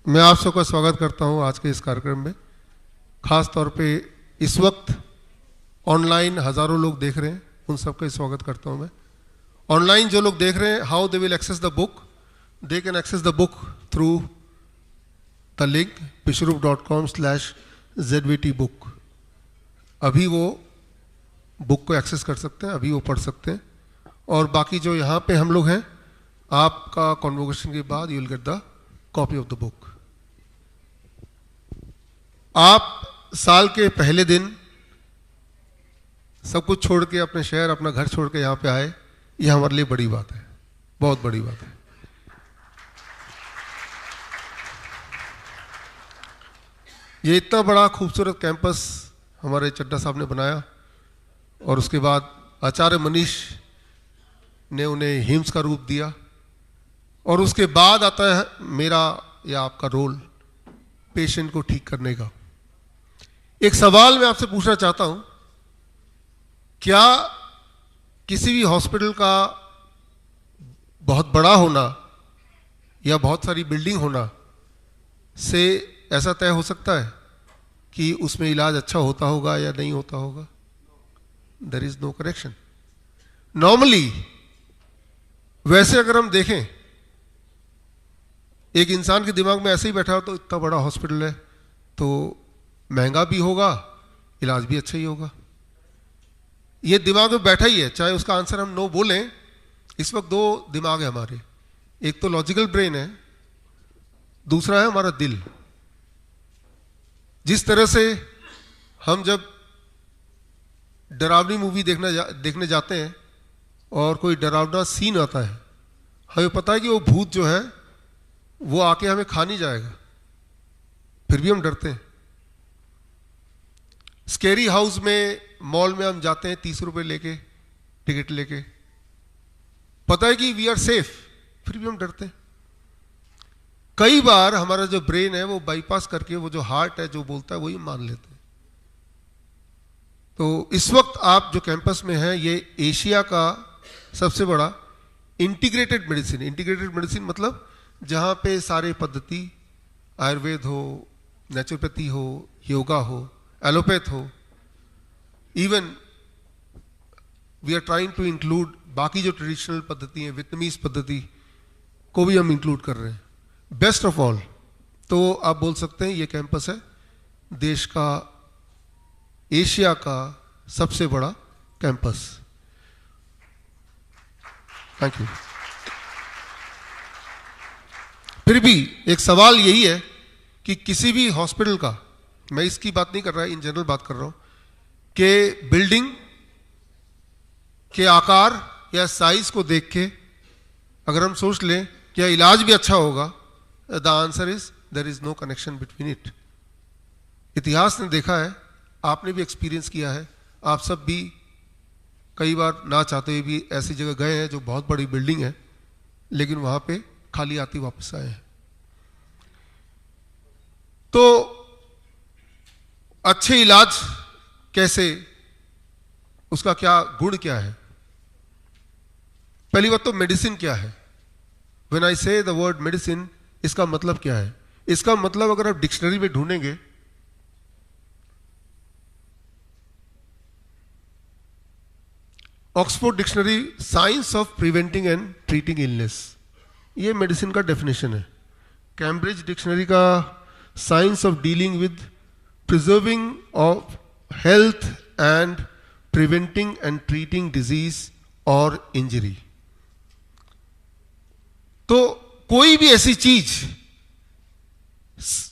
मैं आप सबका स्वागत करता हूं आज के इस कार्यक्रम में। खास तौर पे इस वक्त ऑनलाइन हज़ारों लोग देख रहे हैं, उन सबका स्वागत करता हूं मैं। ऑनलाइन जो लोग देख रहे हैं, how they will access the book, they can access the book through the link vishrup.com/zvt book। अभी वो बुक को एक्सेस कर सकते हैं, अभी वो पढ़ सकते हैं। और बाकी जो यहाँ पे हम लोग हैं, आपका कॉन्वोकेशन के बाद you will get the copy of the book. आप साल के पहले दिन सब कुछ छोड़ के, अपने शहर, अपना घर छोड़ के यहाँ पे आए, ये हमारे लिए बड़ी बात है, बहुत बड़ी बात है। ये इतना बड़ा खूबसूरत कैंपस हमारे चड्ढा साहब ने बनाया और उसके बाद आचार्य मनीष ने उन्हें हिम्स का रूप दिया। और उसके बाद आता है मेरा या आपका रोल, पेशेंट को ठीक करने का। एक सवाल मैं आपसे पूछना चाहता हूं, क्या किसी भी हॉस्पिटल का बहुत बड़ा होना या बहुत सारी बिल्डिंग होना से ऐसा तय हो सकता है कि उसमें इलाज अच्छा होता होगा या नहीं होता होगा? There is no correction. Normally वैसे अगर हम देखें, एक इंसान के दिमाग में ऐसे ही बैठा हो तो इतना बड़ा हॉस्पिटल है तो महंगा भी होगा, इलाज भी अच्छा ही होगा। ये दिमाग में बैठा ही है, चाहे उसका आंसर हम नो बोलें। इस वक्त दो दिमाग है हमारे, एक तो लॉजिकल ब्रेन है, दूसरा है हमारा दिल। जिस तरह से हम जब डरावनी मूवी देखने जाते हैं और कोई डरावना सीन आता है, हमें पता है कि वो भूत जो है वो आके हमें खा नहीं जाएगा, फिर भी हम डरते हैं। स्केरी हाउस में, मॉल में हम जाते हैं 30 रुपए लेके, टिकट लेके, पता है कि वी आर सेफ, फिर भी हम डरते हैं। कई बार हमारा जो ब्रेन है वो बाईपास करके वो जो हार्ट है जो बोलता है वही मान लेते हैं। तो इस वक्त आप जो कैंपस में हैं, ये एशिया का सबसे बड़ा इंटीग्रेटेड मेडिसिन मतलब जहां पे सारे पद्धति, आयुर्वेद हो, नेचुरोपैथी हो, योगा हो, एलोपैथ हो, even we are trying to include बाकी जो ट्रेडिशनल पद्धति है, वियतनामीज पद्धति को भी हम इंक्लूड कर रहे हैं। बेस्ट ऑफ ऑल, तो आप बोल सकते हैं ये कैंपस है देश का, एशिया का सबसे बड़ा कैंपस। Thank you. फिर भी एक सवाल यही है कि किसी भी हॉस्पिटल का, मैं इसकी बात नहीं कर रहा, इन जनरल बात कर रहा हूं, कि बिल्डिंग के आकार या साइज को देख के अगर हम सोच लें क्या इलाज भी अच्छा होगा, the answer is there is no connection between it. इतिहास ने देखा है, आपने भी एक्सपीरियंस किया है, आप सब भी कई बार ना चाहते हुए भी ऐसी जगह गए हैं जो बहुत बड़ी बिल्डिंग है, लेकिन वहां पे खाली आती वापस आए हैं। तो अच्छे इलाज कैसे, उसका क्या गुण क्या है? पहली बात तो मेडिसिन क्या है। व्हेन आई से द वर्ड मेडिसिन, इसका मतलब क्या है? इसका मतलब अगर आप डिक्शनरी में ढूंढेंगे, Oxford dictionary, science of preventing and treating illness, ये मेडिसिन का डेफिनेशन है। कैम्ब्रिज डिक्शनरी का science of dealing with preserving of health and preventing and treating disease और इंजरी। तो कोई भी ऐसी चीज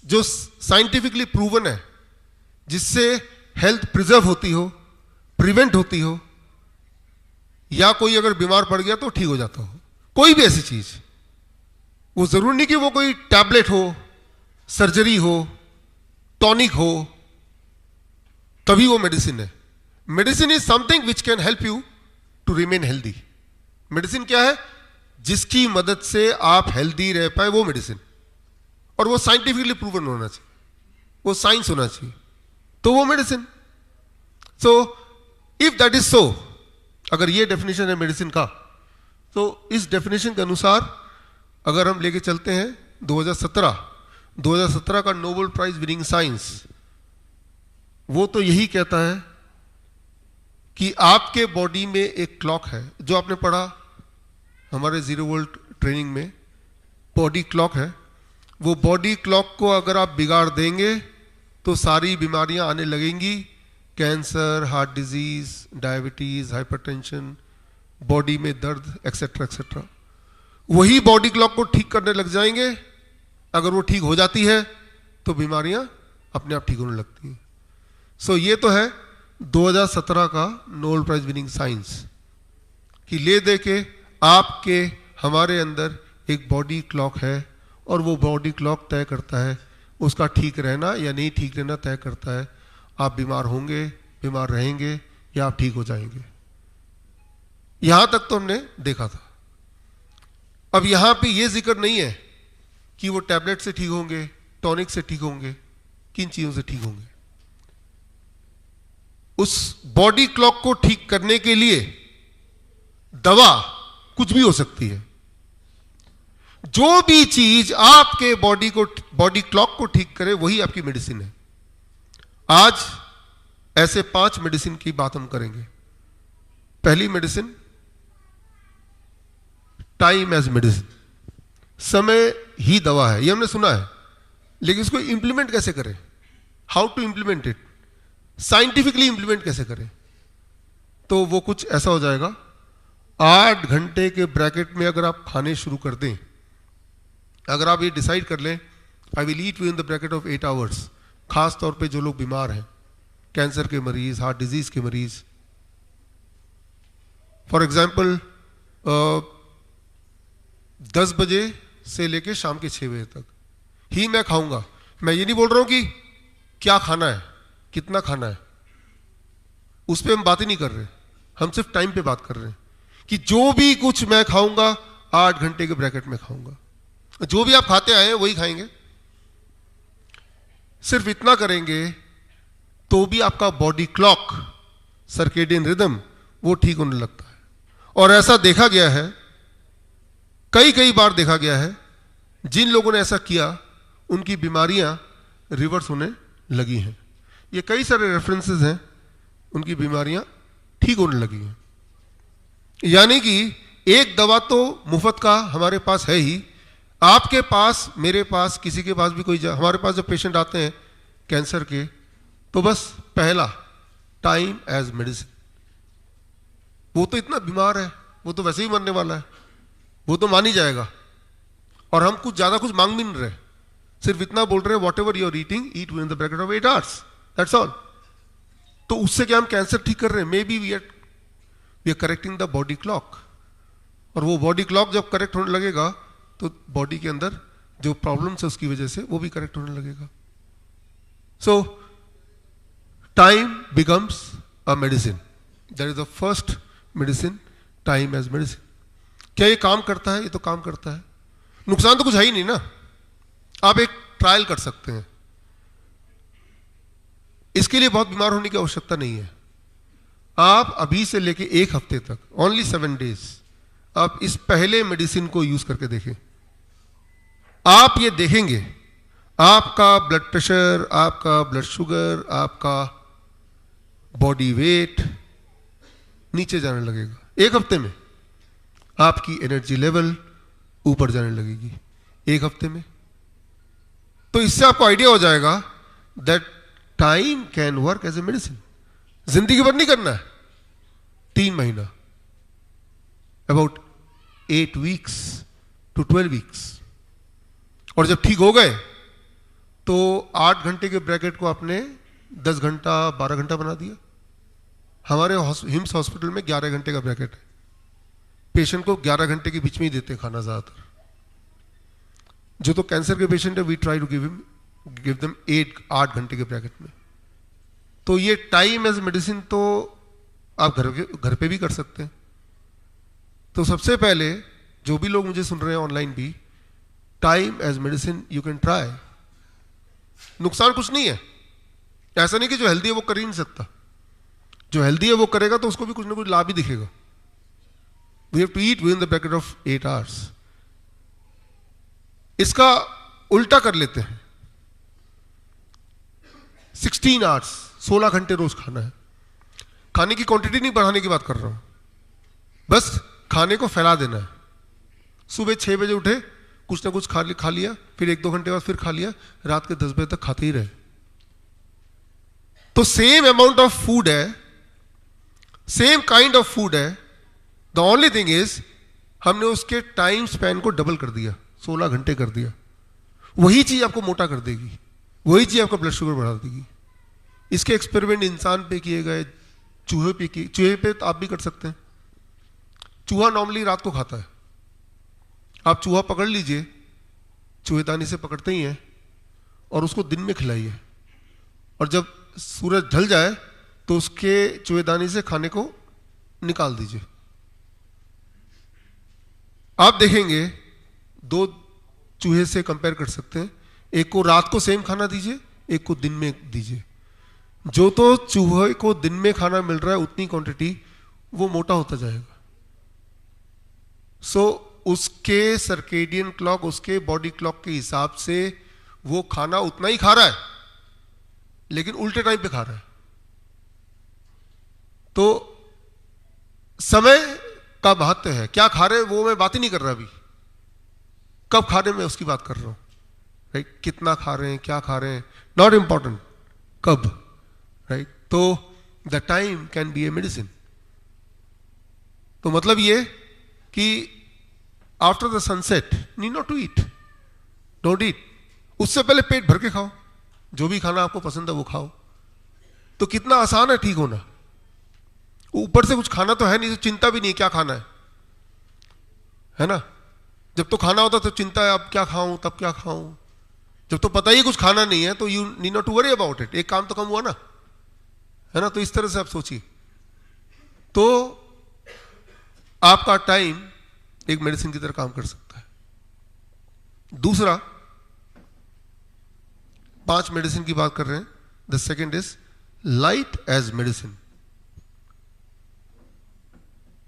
जो साइंटिफिकली प्रूवन है, जिससे हेल्थ प्रिजर्व होती हो, प्रिवेंट होती हो, या कोई अगर बीमार पड़ गया तो ठीक हो जाता हो, कोई भी ऐसी चीज, वो जरूरी नहीं कि वो कोई टैबलेट हो, सर्जरी हो, टॉनिक हो, तभी वो मेडिसिन है। Medicine is something which can help you to remain healthy. Medicine क्या है? जिसकी मदद से आप हेल्दी रह पाए, वो मेडिसिन। और वो साइंटिफिकली प्रूवन होना चाहिए, वो साइंस होना चाहिए, तो वो medicine. So if that is so, अगर ये डेफिनेशन है मेडिसिन का, तो इस डेफिनेशन के अनुसार अगर हम लेके चलते हैं 2017, 2017 का नोबेल प्राइज विनिंग साइंस, वो तो यही कहता है कि आपके बॉडी में एक क्लॉक है, जो आपने पढ़ा हमारे जीरो वोल्ट ट्रेनिंग में, बॉडी क्लॉक है। वो बॉडी क्लॉक को अगर आप बिगाड़ देंगे तो सारी बीमारियां आने लगेंगी, cancer, heart disease, diabetes, hypertension, body में दर्द, एक्सेट्रा एक्सेट्रा। वही बॉडी क्लॉक को ठीक करने लग जाएंगे, अगर वो ठीक हो जाती है तो बीमारियां अपने आप ठीक होने लगती हैं। सो ये तो है 2017 का नोबेल प्राइज विनिंग साइंस, कि ले दे के आपके हमारे अंदर एक बॉडी क्लॉक है, और वो बॉडी क्लॉक तय करता है उसका ठीक रहना या नहीं ठीक रहना, तय करता है आप बीमार होंगे, बीमार रहेंगे, या आप ठीक हो जाएंगे। यहां तक तो हमने देखा था। अब यहां पे ये जिक्र नहीं है कि वो टैबलेट से ठीक होंगे, टॉनिक से ठीक होंगे, किन चीजों से ठीक होंगे। उस बॉडी क्लॉक को ठीक करने के लिए दवा कुछ भी हो सकती है। जो भी चीज आपके बॉडी क्लॉक को ठीक करे वही आपकी मेडिसिन है। आज ऐसे 5 मेडिसिन की बात हम करेंगे। पहली मेडिसिन, टाइम एज मेडिसिन। समय ही दवा है, ये हमने सुना है, लेकिन इसको इंप्लीमेंट कैसे करें, how to implement it, scientifically implement कैसे करें। तो वो कुछ ऐसा हो जाएगा, 8 घंटे के ब्रैकेट में अगर आप खाने शुरू कर दें, अगर आप ये डिसाइड कर लें I will eat within the bracket of 8 hours, खास तौर पे जो लोग बीमार हैं, कैंसर के मरीज, हार्ट डिजीज के मरीज, फॉर एग्जाम्पल 10 बजे से लेके शाम के 6 बजे तक ही मैं खाऊंगा। मैं ये नहीं बोल रहा हूं कि क्या खाना है, कितना खाना है, उस पर हम बात ही नहीं कर रहे, हम सिर्फ टाइम पे बात कर रहे हैं कि जो भी कुछ मैं खाऊंगा 8 घंटे के ब्रैकेट में खाऊंगा। जो भी आप खाते आए हैं वही खाएंगे। सिर्फ इतना करेंगे तो भी आपका बॉडी क्लॉक, सर्केडियन रिदम, वो ठीक होने लगता है। और ऐसा देखा गया है, कई बार देखा गया है, जिन लोगों ने ऐसा किया उनकी बीमारियां रिवर्स होने लगी हैं। ये कई सारे रेफरेंसेस हैं, उनकी बीमारियां ठीक होने लगी हैं। यानी कि एक दवा तो मुफ्त का हमारे पास है ही, आपके पास, मेरे पास, किसी के पास भी कोई, हमारे पास जब पेशेंट आते हैं कैंसर के, तो बस पहला टाइम एज मेडिसिन। वो तो इतना बीमार है, वो तो वैसे ही मरने वाला है, वो तो मान ही जाएगा, और हम कुछ ज्यादा कुछ मांग भी नहीं रहे, सिर्फ इतना बोल रहे हैं whatever you are eating, eat within the bracket of 8 hours, that's all. तो उससे क्या हम कैंसर ठीक कर रहे हैं? Maybe we are correcting the body clock, और वो बॉडी क्लॉक जब करेक्ट होने लगेगा तो बॉडी के अंदर जो प्रॉब्लम्स है उसकी वजह से वो भी करेक्ट होने लगेगा। So time becomes a medicine, that is the first medicine, time as medicine. क्या ये काम करता है? ये तो काम करता है, नुकसान तो कुछ है ही नहीं ना। आप एक ट्रायल कर सकते हैं, इसके लिए बहुत बीमार होने की आवश्यकता नहीं है। आप अभी से लेके 1 हफ्ते तक, ओनली 7 डेज, आप इस पहले मेडिसिन को यूज करके देखें। आप ये देखेंगे आपका ब्लड प्रेशर, आपका ब्लड शुगर, आपका बॉडी वेट नीचे जाने लगेगा। 1 हफ्ते में आपकी एनर्जी लेवल ऊपर जाने लगेगी, 1 हफ्ते में। तो इससे आपको आइडिया हो जाएगा that time can work as a medicine. जिंदगी भर नहीं करना है, 3 महीना, अबाउट 8 वीक्स टू 12 वीक्स। और जब ठीक हो गए तो 8 घंटे के ब्रैकेट को आपने 10 घंटा 12 घंटा बना दिया। हमारे हिम्स हॉस्पिटल में 11 घंटे का ब्रैकेट है, पेशेंट को 11 घंटे के बीच में ही देते हैं खाना ज्यादातर। जो तो कैंसर के पेशेंट है, we try to give them 8 घंटे के ब्रैकेट में। तो ये टाइम एज मेडिसिन तो आप घर पे भी कर सकते हैं। तो सबसे पहले जो भी लोग मुझे सुन रहे हैं ऑनलाइन भी, time as medicine you can try. नुकसान कुछ नहीं है, ऐसा नहीं कि जो हेल्दी है वो कर ही नहीं सकता। जो हेल्दी है वो करेगा तो उसको भी कुछ ना कुछ लाभ ही दिखेगा। We have to eat within the bracket of 8 hours. इसका उल्टा कर लेते हैं, 16 आवर्स, 16 घंटे रोज खाना है। खाने की क्वांटिटी नहीं बढ़ाने की बात कर रहा हूं, बस खाने को फैला देना है। सुबह 6 बजे उठे, कुछ ना कुछ खा लिया, फिर 1-2 घंटे बाद फिर खा लिया, रात के 10 बजे तक खाते ही रहे। तो सेम अमाउंट ऑफ फूड है, सेम काइंड ऑफ फूड है, द ओनली थिंग इज हमने उसके टाइम स्पैन को डबल कर दिया, 16 घंटे कर दिया। वही चीज आपको मोटा कर देगी, वही चीज आपका ब्लड शुगर बढ़ा देगी। इसके एक्सपेरिमेंट इंसान पे किए गए, चूहे पे तो आप भी कर सकते हैं। चूहा नॉर्मली रात को खाता है, आप चूहा पकड़ लीजिए, चूहेदानी से पकड़ते ही हैं, और उसको दिन में खिलाइए, और जब सूरज ढल जाए तो उसके चूहेदानी से खाने को निकाल दीजिए। आप देखेंगे 2 चूहे से कंपेयर कर सकते हैं, एक को रात को सेम खाना दीजिए, एक को दिन में दीजिए। जो तो चूहे को दिन में खाना मिल रहा है उतनी क्वांटिटी, वो मोटा होता जाएगा। सो उसके सर्केडियन क्लॉक, उसके बॉडी क्लॉक के हिसाब से वो खाना उतना ही खा रहा है, लेकिन उल्टे टाइम पे खा रहा है। तो समय का महत्व है, क्या खा रहे हैं वो मैं बात ही नहीं कर रहा अभी, कब खा रहे हैं मैं उसकी बात कर रहा हूं, राइट? कितना खा रहे हैं, क्या खा रहे हैं, नॉट इंपॉर्टेंट, कब, राइट? तो the time can be a medicine. तो मतलब ये कि after the sunset need not to eat, don't eat, उससे पहले पेट भर के खाओ, जो भी खाना आपको पसंद है वो खाओ। तो कितना आसान है ठीक होना। ऊपर से कुछ खाना तो है नहीं, तो चिंता भी नहीं क्या खाना है ना? जब तो खाना होता तो चिंता है अब क्या खाऊं, तब क्या खाऊं। जब तो पता ही कुछ खाना नहीं है तो you need not to worry about it, एक काम तो कम हुआ ना, है ना? तो इस तरह से आप सोचिए। तो आपका टाइम एक मेडिसिन की तरह काम कर सकता है। दूसरा, 5 मेडिसिन की बात कर रहे हैं। The second is light as medicine.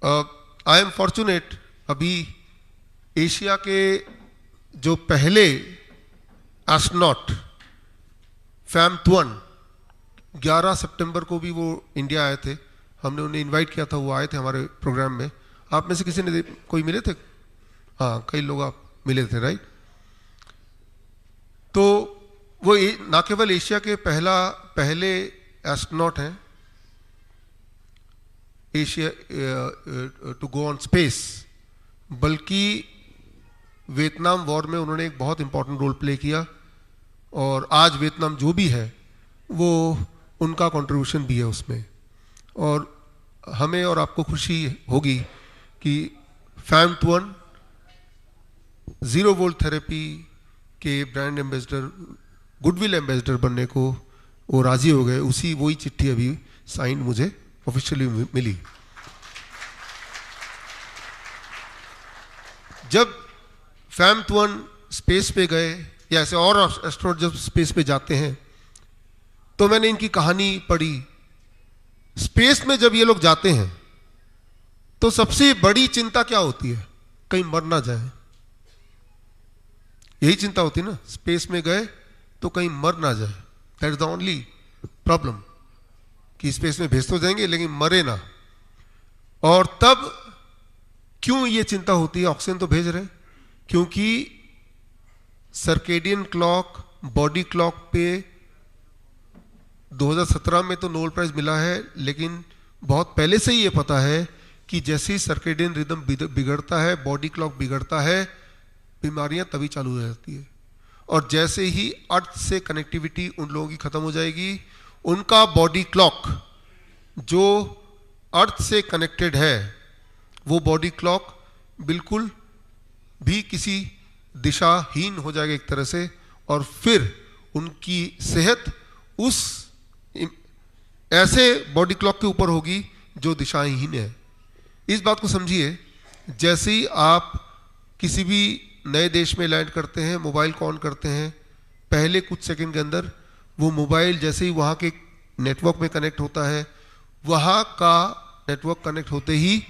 I am fortunate, अभी एशिया के जो पहले एस्ट्रोनॉट फैम-1 11 सितंबर को भी वो इंडिया आए थे, हमने उन्हें इनवाइट किया था, वो आए थे हमारे प्रोग्राम में। आप में से किसी ने कोई मिले थे? हाँ, कई लोग आप मिले थे, राइट? तो वो ना केवल एशिया के पहले एस्ट्रोनॉट हैं Asia to go on space, बल्कि वियतनाम वॉर में उन्होंने एक बहुत इंपॉर्टेंट रोल प्ले किया, और आज वियतनाम जो भी है वो उनका कंट्रीब्यूशन भी है उसमें। और हमें और आपको खुशी होगी कि फैम-1 0 वोल्ट थेरेपी के ब्रांड एम्बेसडर, गुडविल एम्बेसडर बनने को वो राजी हो गए। वही चिट्ठी अभी साइन मुझे ऑफिशियली मिली। जब फैम-1 स्पेस पे गए, या ऐसे और एस्ट्रोनॉट जब स्पेस पे जाते हैं, तो मैंने इनकी कहानी पढ़ी। स्पेस में जब ये लोग जाते हैं तो सबसे बड़ी चिंता क्या होती है? कहीं मर ना जाए। यही चिंता होती है ना, स्पेस में गए तो कहीं मर ना जाए। That is the only problem, कि स्पेस में भेज तो जाएंगे लेकिन मरे ना। और तब क्यों ये चिंता होती है? ऑक्सीजन तो भेज रहे, क्योंकि सर्केडियन क्लॉक, बॉडी क्लॉक पे 2017 में तो नोबेल प्राइज मिला है, लेकिन बहुत पहले से ही ये पता है कि जैसे ही सर्केडियन रिदम बिगड़ता है, बॉडी क्लॉक बिगड़ता है, बीमारियां तभी चालू हो जाती है। और जैसे ही अर्थ से कनेक्टिविटी उन लोगों की खत्म हो जाएगी, उनका बॉडी क्लॉक जो अर्थ से कनेक्टेड है, वो बॉडी क्लॉक बिल्कुल भी किसी दिशाहीन हो जाएगा एक तरह से, और फिर उनकी सेहत उस ऐसे बॉडी क्लॉक के ऊपर होगी जो दिशाहीन है। इस बात को समझिए, जैसे ही आप किसी भी नए देश में लैंड करते हैं, मोबाइल को ऑन करते हैं, पहले कुछ सेकंड के अंदर वो मोबाइल जैसे ही वहाँ के नेटवर्क में कनेक्ट होता है, वहाँ का नेटवर्क कनेक्ट होते ही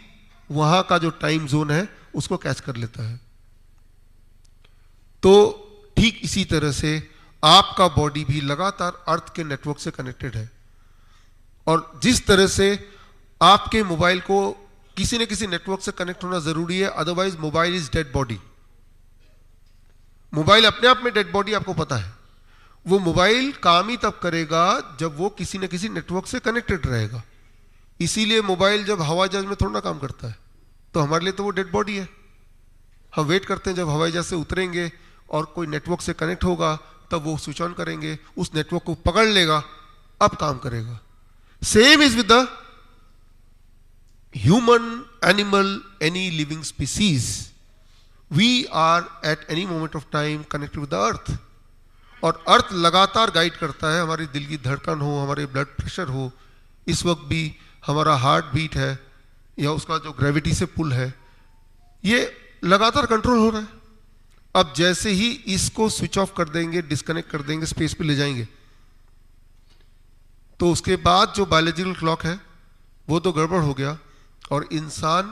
वहाँ का जो टाइम जोन है उसको कैच कर लेता है। तो ठीक इसी तरह से आपका बॉडी भी लगातार अर्थ के नेटवर्क से कनेक्टेड है। और जिस तरह से आपके मोबाइल को किसी न किसी नेटवर्क से कनेक्ट होना जरूरी है, otherwise mobile is dead body. Mobile अपने आप में डेड बॉडी, आपको पता है। वो मोबाइल काम ही तब करेगा जब वो किसी न किसी नेटवर्क से कनेक्टेड रहेगा। इसीलिए मोबाइल जब हवाई जहाज में थोड़ा ना काम करता है, तो हमारे लिए तो वो डेड बॉडी है। हम वेट करते हैं जब हवाई जहाज से उतरेंगे और कोई नेटवर्क से कनेक्ट होगा, तब वो स्विच ऑन करेंगे, उस नेटवर्क को पकड़ लेगा, अब काम करेगा। Same is with the human, animal, any living species. We are at any moment of time connected with the earth. और अर्थ लगातार गाइड करता है, हमारी दिल की धड़कन हो, हमारे ब्लड प्रेशर हो, इस वक्त भी हमारा हार्ट बीट है या उसका जो ग्रेविटी से पुल है, ये लगातार कंट्रोल हो रहा है। अब जैसे ही इसको स्विच ऑफ कर देंगे, डिस्कनेक्ट कर देंगे, स्पेस पे ले जाएंगे, तो उसके बाद जो बायोलॉजिकल क्लॉक है वो तो गड़बड़ हो गया। और इंसान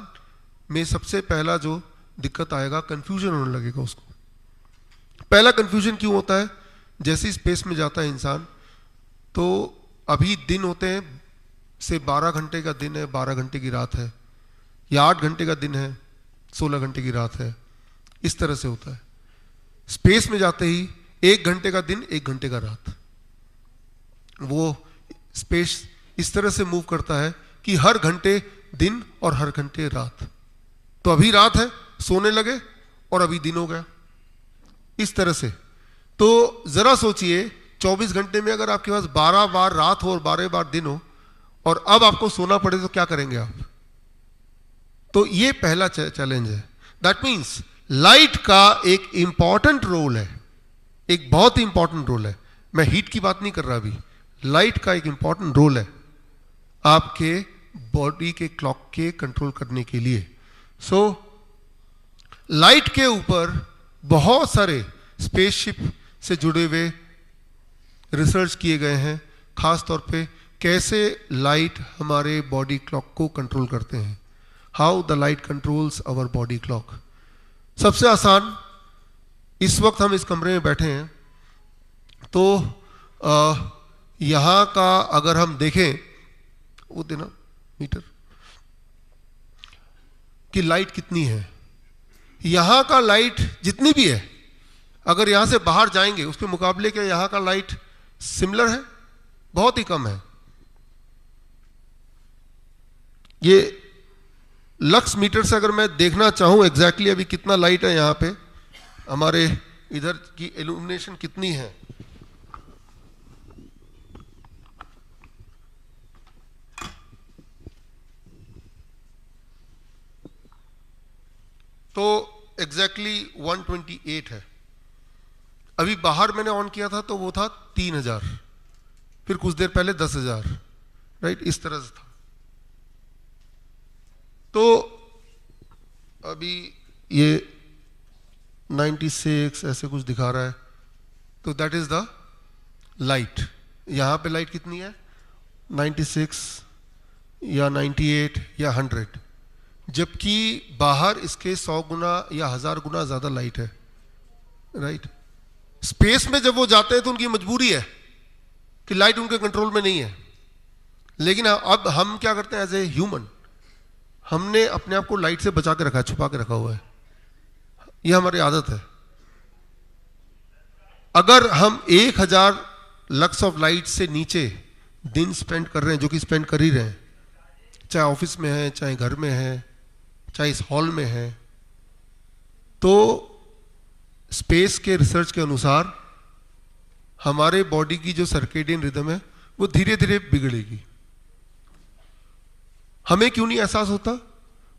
में सबसे पहला जो दिक्कत आएगा, कंफ्यूजन होने लगेगा उसको। पहला कंफ्यूजन क्यों होता है? जैसे ही स्पेस में जाता है इंसान, तो अभी दिन होते हैं से 12 घंटे का दिन है, 12 घंटे की रात है, या 8 घंटे का दिन है, 16 घंटे की रात है, इस तरह से होता है। स्पेस में जाते ही 1 घंटे का दिन, 1 घंटे का रात। वो स्पेस इस तरह से मूव करता है कि हर घंटे दिन और हर घंटे रात। तो अभी रात है, सोने लगे, और अभी दिन हो गया, इस तरह से। तो जरा सोचिए, 24 घंटे में अगर आपके पास 12 बार रात हो और 12 बार दिन हो, और अब आपको सोना पड़े, तो क्या करेंगे आप? तो ये पहला चैलेंज है। दैट मीन्स लाइट का एक इंपॉर्टेंट रोल है, एक बहुत ही इंपॉर्टेंट रोल है। मैं हीट की बात नहीं कर रहा अभी, लाइट का एक इंपॉर्टेंट रोल है आपके बॉडी के क्लॉक के कंट्रोल करने के लिए। सो लाइट के ऊपर बहुत सारे स्पेसशिप से जुड़े हुए रिसर्च किए गए हैं, खास तौर पे कैसे लाइट हमारे बॉडी क्लॉक को कंट्रोल करते हैं, how the light controls our body clock. सबसे आसान, इस वक्त हम इस कमरे में बैठे हैं, तो यहाँ का अगर हम देखें, वो देना मीटर की लाइट कितनी है, यहां का लाइट जितनी भी है, अगर यहां से बाहर जाएंगे उसके मुकाबले क्या यहां का लाइट सिमिलर है? बहुत ही कम है। ये लक्स मीटर से अगर मैं देखना चाहूं एग्जैक्टली अभी कितना लाइट है यहां पे, हमारे इधर की इल्यूमिनेशन कितनी है, तो एग्जैक्टली 128 है। अभी बाहर मैंने ऑन किया था तो वो था 3000, फिर कुछ देर पहले 10,000, राइट, इस तरह से था। तो अभी ये 96 ऐसे कुछ दिखा रहा है, तो दैट इज द लाइट। यहां पे लाइट कितनी है? 96 या 98 या 100, जबकि बाहर इसके 100 गुना या 1000 गुना ज्यादा लाइट है, राइट। स्पेस में जब वो जाते हैं तो उनकी मजबूरी है कि लाइट उनके कंट्रोल में नहीं है, लेकिन अब हम क्या करते हैं एज ए ह्यूमन, हमने अपने आप को लाइट से बचा के रखा है, छुपा के रखा हुआ है, यह हमारी आदत है। अगर हम 1000 लक्स ऑफ लाइट से नीचे दिन स्पेंड कर रहे हैं, जो कि स्पेंड कर ही रहे हैं, चाहे ऑफिस में है, चाहे घर में है, चाहे इस हॉल में है, तो स्पेस के रिसर्च के अनुसार हमारे बॉडी की जो सर्केडियन रिदम है वो धीरे धीरे बिगड़ेगी। हमें क्यों नहीं एहसास होता?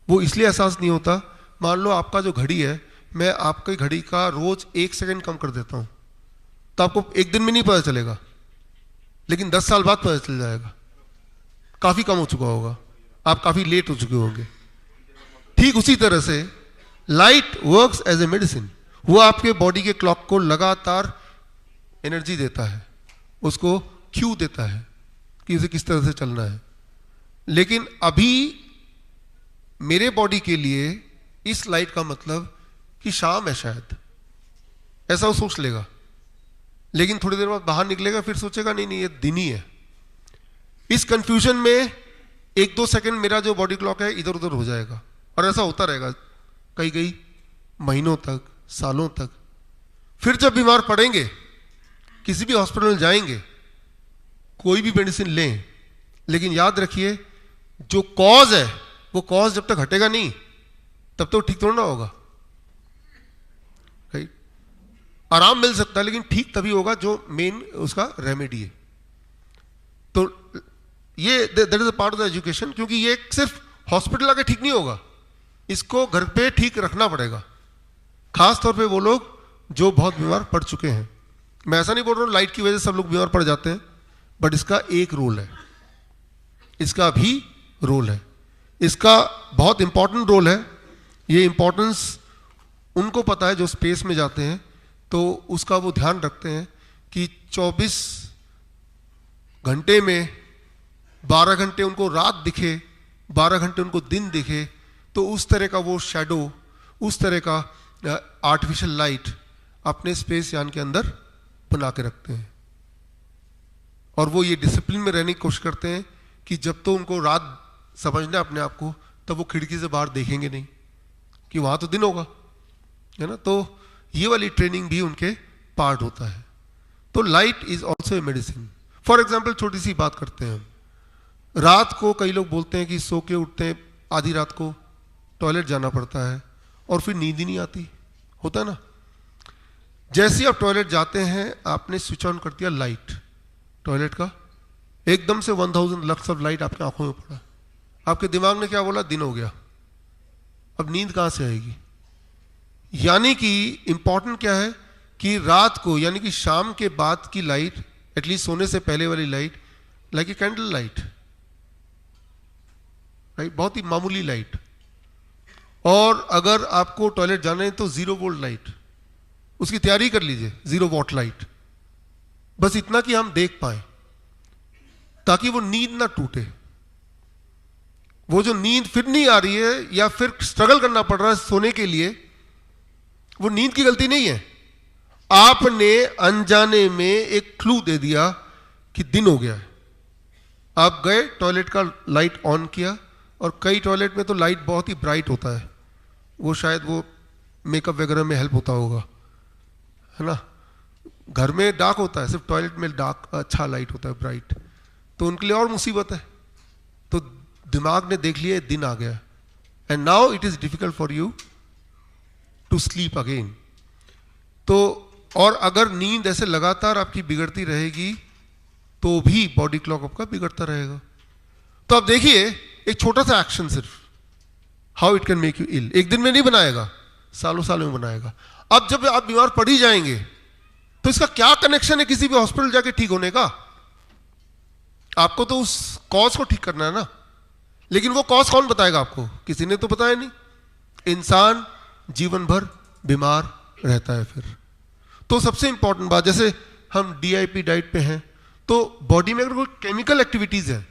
वो इसलिए एहसास नहीं होता, मान लो आपका जो घड़ी है, मैं आपकी घड़ी का रोज 1 सेकंड कम कर देता हूं, तो आपको एक दिन में नहीं पता चलेगा, लेकिन 10 साल बाद पता चल जाएगा, काफी कम हो चुका होगा, आप काफी लेट हो चुके होंगे। ठीक उसी तरह से light works as a medicine, वो आपके बॉडी के क्लॉक को लगातार एनर्जी देता है, उसको क्यू देता है कि उसे किस तरह से चलना है। लेकिन अभी मेरे बॉडी के लिए इस लाइट का मतलब कि शाम है शायद, ऐसा वो सोच लेगा, लेकिन थोड़ी देर बाद बाहर निकलेगा, फिर सोचेगा नहीं नहीं ये दिन ही है। इस कंफ्यूजन में 1-2 सेकंड मेरा जो बॉडी क्लॉक है इधर उधर हो जाएगा, और ऐसा होता रहेगा कई कई महीनों तक, सालों तक। फिर जब बीमार पड़ेंगे, किसी भी हॉस्पिटल में जाएंगे, कोई भी मेडिसिन लें, लेकिन याद रखिए जो कॉज है वो कॉज जब तक हटेगा नहीं तब तो ठीक थोड़ा ना होगा। राइट? आराम मिल सकता है लेकिन ठीक तभी होगा जो मेन उसका रेमेडी है। तो ये that is a part of the education, क्योंकि ये सिर्फ हॉस्पिटल आके ठीक नहीं होगा, इसको घर पे ठीक रखना पड़ेगा, खास तौर पे वो लोग जो बहुत बीमार पड़ चुके हैं। मैं ऐसा नहीं बोल रहा हूँ लाइट की वजह से सब लोग बीमार पड़ जाते हैं, बट इसका एक रोल है, इसका भी रोल है, इसका बहुत इंपॉर्टेंट रोल है। ये इंपॉर्टेंस उनको पता है जो स्पेस में जाते हैं, तो उसका वो ध्यान रखते हैं कि 24 घंटे में 12 घंटे उनको रात दिखे, 12 घंटे उनको दिन दिखे, तो उस तरह का वो शैडो, उस तरह का आर्टिफिशियल लाइट अपने स्पेस यान के अंदर बना के रखते हैं। और वो ये डिसिप्लिन में रहने की कोशिश करते हैं कि जब तो उनको रात समझना अपने आप को, तब वो खिड़की से बाहर देखेंगे नहीं कि वहां तो दिन होगा, है ना। तो ये वाली ट्रेनिंग भी उनके पार्ट होता है। तो light is also a medicine. For example छोटी सी बात करते हैं हम, रात को कई लोग बोलते हैं कि सो के उठते हैं, आधी रात को टॉयलेट जाना पड़ता है और फिर नींद ही नहीं आती, होता है ना। जैसे ही आप टॉयलेट जाते हैं, आपने स्विच ऑन कर दिया लाइट टॉयलेट का, एकदम से 1000 लक्स ऑफ लाइट आपकी आंखों में पड़ा, आपके दिमाग ने क्या बोला, दिन हो गया, अब नींद कहां से आएगी। यानी कि इंपॉर्टेंट क्या है कि रात को, यानी कि शाम के बाद की लाइट, एटलीस्ट सोने से पहले वाली light, like a candle light, right, बहुत ही मामूली लाइट। और अगर आपको टॉयलेट जाना है तो 0 वोल्ट लाइट, उसकी तैयारी कर लीजिए, 0 वॉट लाइट, बस इतना कि हम देख पाए, ताकि वो नींद ना टूटे। वो जो नींद फिर नहीं आ रही है या फिर स्ट्रगल करना पड़ रहा है सोने के लिए, वो नींद की गलती नहीं है, आपने अनजाने में एक क्लू दे दिया कि दिन हो गया है। आप गए, टॉयलेट का लाइट ऑन किया, और कई टॉयलेट में तो लाइट बहुत ही ब्राइट होता है, वो शायद वो मेकअप वगैरह में हेल्प होता होगा, है ना। घर में डार्क होता है, सिर्फ टॉयलेट में डार्क अच्छा लाइट होता है, ब्राइट, तो उनके लिए और मुसीबत है। तो दिमाग ने देख लिया दिन आ गया, and now it is difficult for you to sleep again. तो और अगर नींद ऐसे लगातार आपकी बिगड़ती रहेगी तो भी बॉडी क्लॉक आपका बिगड़ता रहेगा। तो आप देखिए, एक छोटा सा एक्शन सिर्फ, how it can make you ill. एक दिन में नहीं बनाएगा, सालों सालों में बनाएगा। अब जब आप बीमार पड़ ही जाएंगे तो इसका क्या कनेक्शन है किसी भी हॉस्पिटल जाके ठीक होने का। आपको तो उस कॉज को ठीक करना है ना, लेकिन वो कॉज कौन बताएगा आपको, किसी ने तो बताया नहीं। इंसान जीवन भर बीमार रहता है फिर। तो सबसे इंपॉर्टेंट बात, जैसे हम DIP डाइट पे हैं, तो बॉडी में अगर कोई केमिकल एक्टिविटीज है,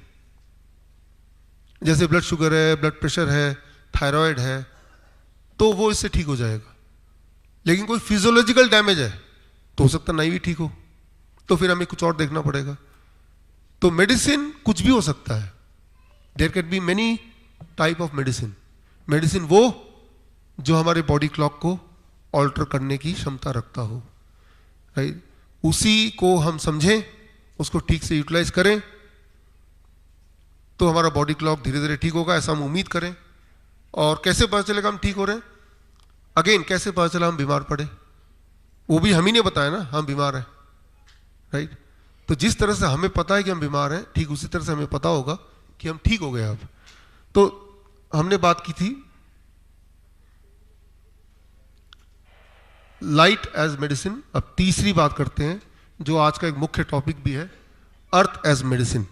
जैसे ब्लड शुगर है, ब्लड प्रेशर है, थायराइड है, तो वो इससे ठीक हो जाएगा। लेकिन कोई फिजियोलॉजिकल डैमेज है तो हो सकता नहीं भी ठीक हो, तो फिर हमें कुछ और देखना पड़ेगा। तो मेडिसिन कुछ भी हो सकता है, there can be many type of medicine. Medicine वो जो हमारे बॉडी क्लॉक को ऑल्टर करने की क्षमता रखता हो, राइट, उसी को हम समझें, उसको ठीक से यूटिलाइज करें, तो हमारा बॉडी क्लॉक धीरे धीरे ठीक होगा, ऐसा हम उम्मीद करें। और कैसे पता चलेगा हम ठीक हो रहे हैं, अगेन कैसे पता चला हम बीमार पड़े, वो भी हम ही ने बताया ना हम बीमार हैं, राइट। तो जिस तरह से हमें पता है कि हम बीमार हैं, ठीक उसी तरह से हमें पता होगा कि हम ठीक हो गए अब। तो हमने बात की थी लाइट एज मेडिसिन। अब तीसरी बात करते हैं जो आज का एक मुख्य टॉपिक भी है, अर्थ एज मेडिसिन।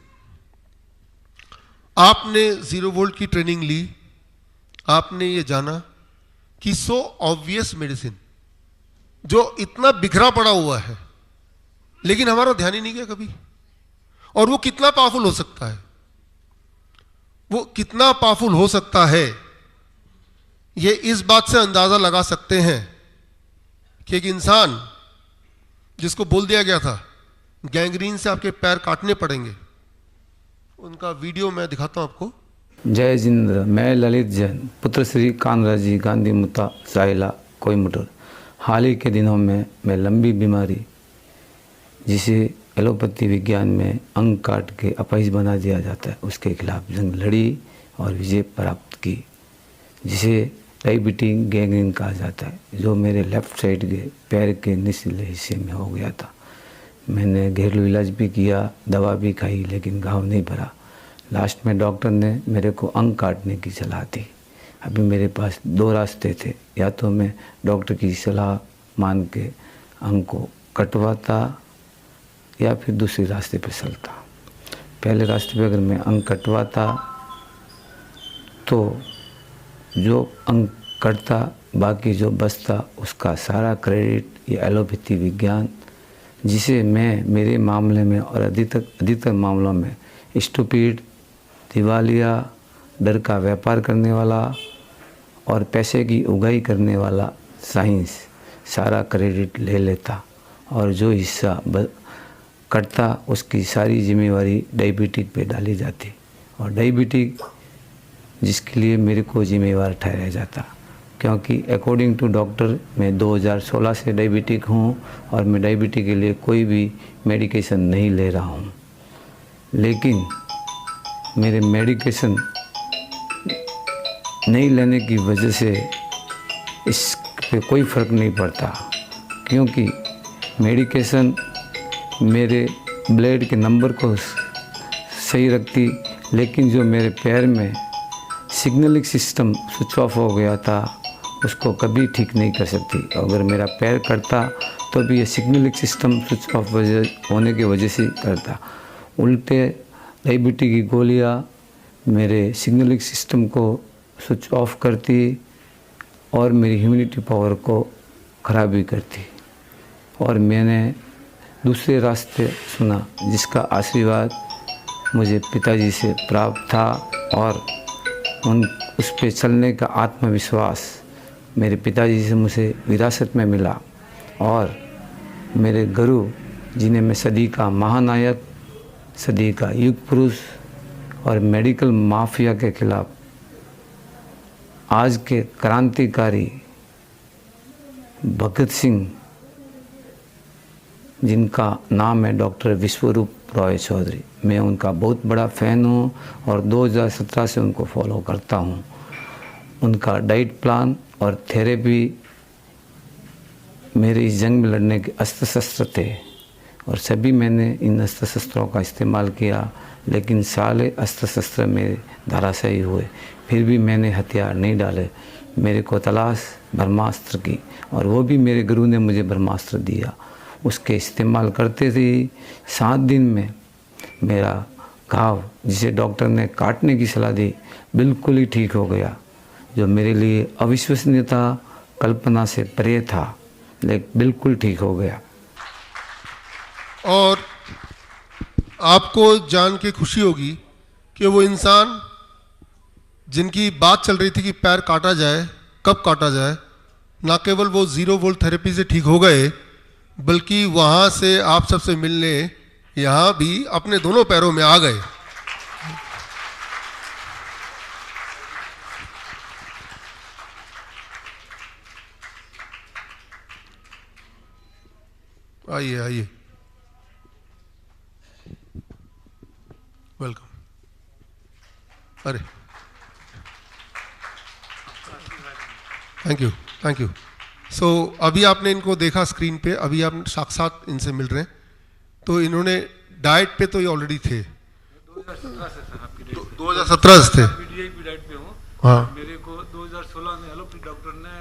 आपने 0 वोल्ट की ट्रेनिंग ली, आपने ये जाना कि सो ऑब्वियस मेडिसिन जो इतना बिखरा पड़ा हुआ है, लेकिन हमारा ध्यान ही नहीं गया कभी, और वो कितना पावरफुल हो सकता है, वो कितना पावरफुल हो सकता है, ये इस बात से अंदाजा लगा सकते हैं कि एक इंसान जिसको बोल दिया गया था गैंग्रीन से आपके पैर काटने पड़ेंगे, उनका वीडियो मैं दिखाता हूं आपको। जय जिंद्र, मैं ललित जैन, पुत्र श्री कानराजी गांधी मुता साहिला कोयम्बटूर। हाल ही के दिनों में मैं लंबी बीमारी जिसे एलोपैथी विज्ञान में अंग काट के अपाहिज बना दिया जाता है, उसके खिलाफ जंग लड़ी और विजय प्राप्त की, जिसे डायबिटिक गैंग्रीन कहा जाता है, जो मेरे लेफ्ट साइड के पैर के निचले हिस्से में हो गया था। मैंने घरेलू इलाज भी किया, दवा भी खाई, लेकिन घाव नहीं भरा। लास्ट में डॉक्टर ने मेरे को अंग काटने की सलाह दी। अभी मेरे पास दो रास्ते थे, या तो मैं डॉक्टर की सलाह मान के अंग को कटवाता या फिर दूसरे रास्ते पे चलता। पहले रास्ते पे अगर मैं अंग कटवाता तो जो अंग कटता, बाकी जो बचता उसका सारा क्रेडिट ये एलोपैथी विज्ञान, जिसे मैं मेरे मामले में और अधिकतर मामलों में स्टूपिड, दिवालिया, डर का व्यापार करने वाला और पैसे की उगाही करने वाला साइंस सारा क्रेडिट ले लेता, और जो हिस्सा कटता उसकी सारी जिम्मेवारी डायबिटिक पे डाली जाती, और डायबिटिक जिसके लिए मेरे को जिम्मेवार ठहराया जाता, क्योंकि अकॉर्डिंग टू डॉक्टर मैं 2016 से डायबिटिक हूँ और मैं डायबिटिक के लिए कोई भी मेडिकेशन नहीं ले रहा हूँ। लेकिन मेरे मेडिकेशन नहीं लेने की वजह से इस पे कोई फ़र्क नहीं पड़ता, क्योंकि मेडिकेशन मेरे ब्लड के नंबर को सही रखती, लेकिन जो मेरे पैर में सिग्नलिंग सिस्टम स्विच ऑफ हो गया था उसको कभी ठीक नहीं कर सकती। अगर मेरा पैर करता तो भी ये सिग्नलिंग सिस्टम स्विच ऑफ होने की वजह से करता। उल्टे डायबिटीज की गोलियां मेरे सिग्नलिंग सिस्टम को स्विच ऑफ करती और मेरी ह्यूमिनिटी पावर को ख़राब भी करती। और मैंने दूसरे रास्ते सुना जिसका आशीर्वाद मुझे पिताजी से प्राप्त था, और उस पे चलने का आत्मविश्वास मेरे पिताजी से मुझे विरासत में मिला। और मेरे गुरु जिन्हें मैं सदी का महानायक, सदी का युग पुरुष और मेडिकल माफिया के खिलाफ आज के क्रांतिकारी भगत सिंह, जिनका नाम है डॉक्टर विश्वरूप रॉय चौधरी, मैं उनका बहुत बड़ा फ़ैन हूँ और 2017 से उनको फॉलो करता हूँ। उनका डाइट प्लान और थेरेपी मेरे इस जंग में लड़ने के अस्त्र शस्त्र थे, और सभी मैंने इन अस्त्र शस्त्रों का इस्तेमाल किया, लेकिन सारे अस्त्र शस्त्र मेरे धराशायी हुए। फिर भी मैंने हथियार नहीं डाले। मेरे को तलाश ब्रह्मास्त्र की, और वो भी मेरे गुरु ने मुझे ब्रह्मास्त्र दिया। उसके इस्तेमाल करते थे 7 दिन में मेरा घाव, जिसे डॉक्टर ने काटने की सलाह दी, बिल्कुल ही ठीक हो गया, जो मेरे लिए अविश्वसनीय था, कल्पना से परे था, लेकिन बिल्कुल ठीक हो गया। और आपको जान के खुशी होगी कि वो इंसान जिनकी बात चल रही थी कि पैर काटा जाए, कब काटा जाए, ना केवल वो 0 वोल्ट थेरेपी से ठीक हो गए, बल्कि वहाँ से आप सबसे मिलने यहाँ भी अपने दोनों पैरों में आ गए। आइए आइए, वेलकम। अरे थैंक यू। सो अभी आपने इनको देखा स्क्रीन पे, अभी आप साक्षात इनसे मिल रहे हैं। तो इन्होंने डाइट पे तो ये ऑलरेडी थे, 2017 से थे। डाइट पे हूँ। हाँ, मेरे को 2016 में एलोपैथी डॉक्टर ने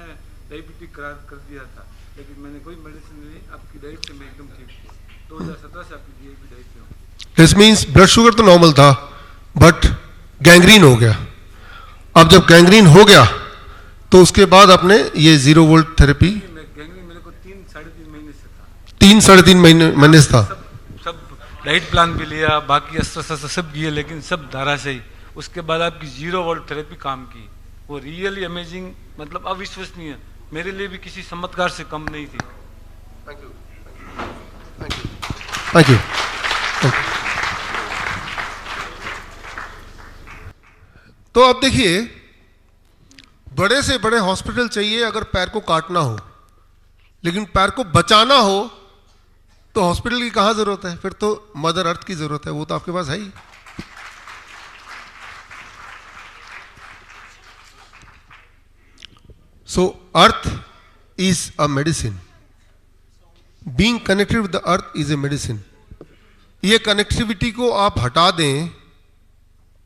डायबिटिक करार कर दिया था, लेकिन मैंने कोई मेडिसिन नहीं, आपकी डाइट से मैं एकदम ठीक हूँ। 2017 से आपकी डीआईपी डाइट पे हूँ। दिस मीन्स ब्लड शुगर तो नॉर्मल था, बट गैंग्रीन हो गया। अब जब गैंग्रीन हो गया तो उसके बाद आपने ये 0 वोल्ट थेरेपी, गैंग्रीन मेरे को 3-3.5 महीने से था। 3-3.5 महीने से था। सब डाइट प्लान भी लिया, बाकी अस्त्र शस्त्र सब किए, लेकिन सब धारा से ही। उसके बाद आपकी 0 वोल्ट थेरेपी काम की, वो रियली अमेजिंग, मतलब अविश्वसनीय, मेरे लिए भी किसी चमत्कार से कम नहीं थी। Thank you. Thank you. तो अब देखिए, बड़े से बड़े हॉस्पिटल चाहिए अगर पैर को काटना हो, लेकिन पैर को बचाना हो तो हॉस्पिटल की कहाँ जरूरत है? फिर तो मदर अर्थ की जरूरत है, वो तो आपके पास है ही। So earth is a medicine, being connected with the earth is a medicine. ये कनेक्टिविटी को आप हटा दें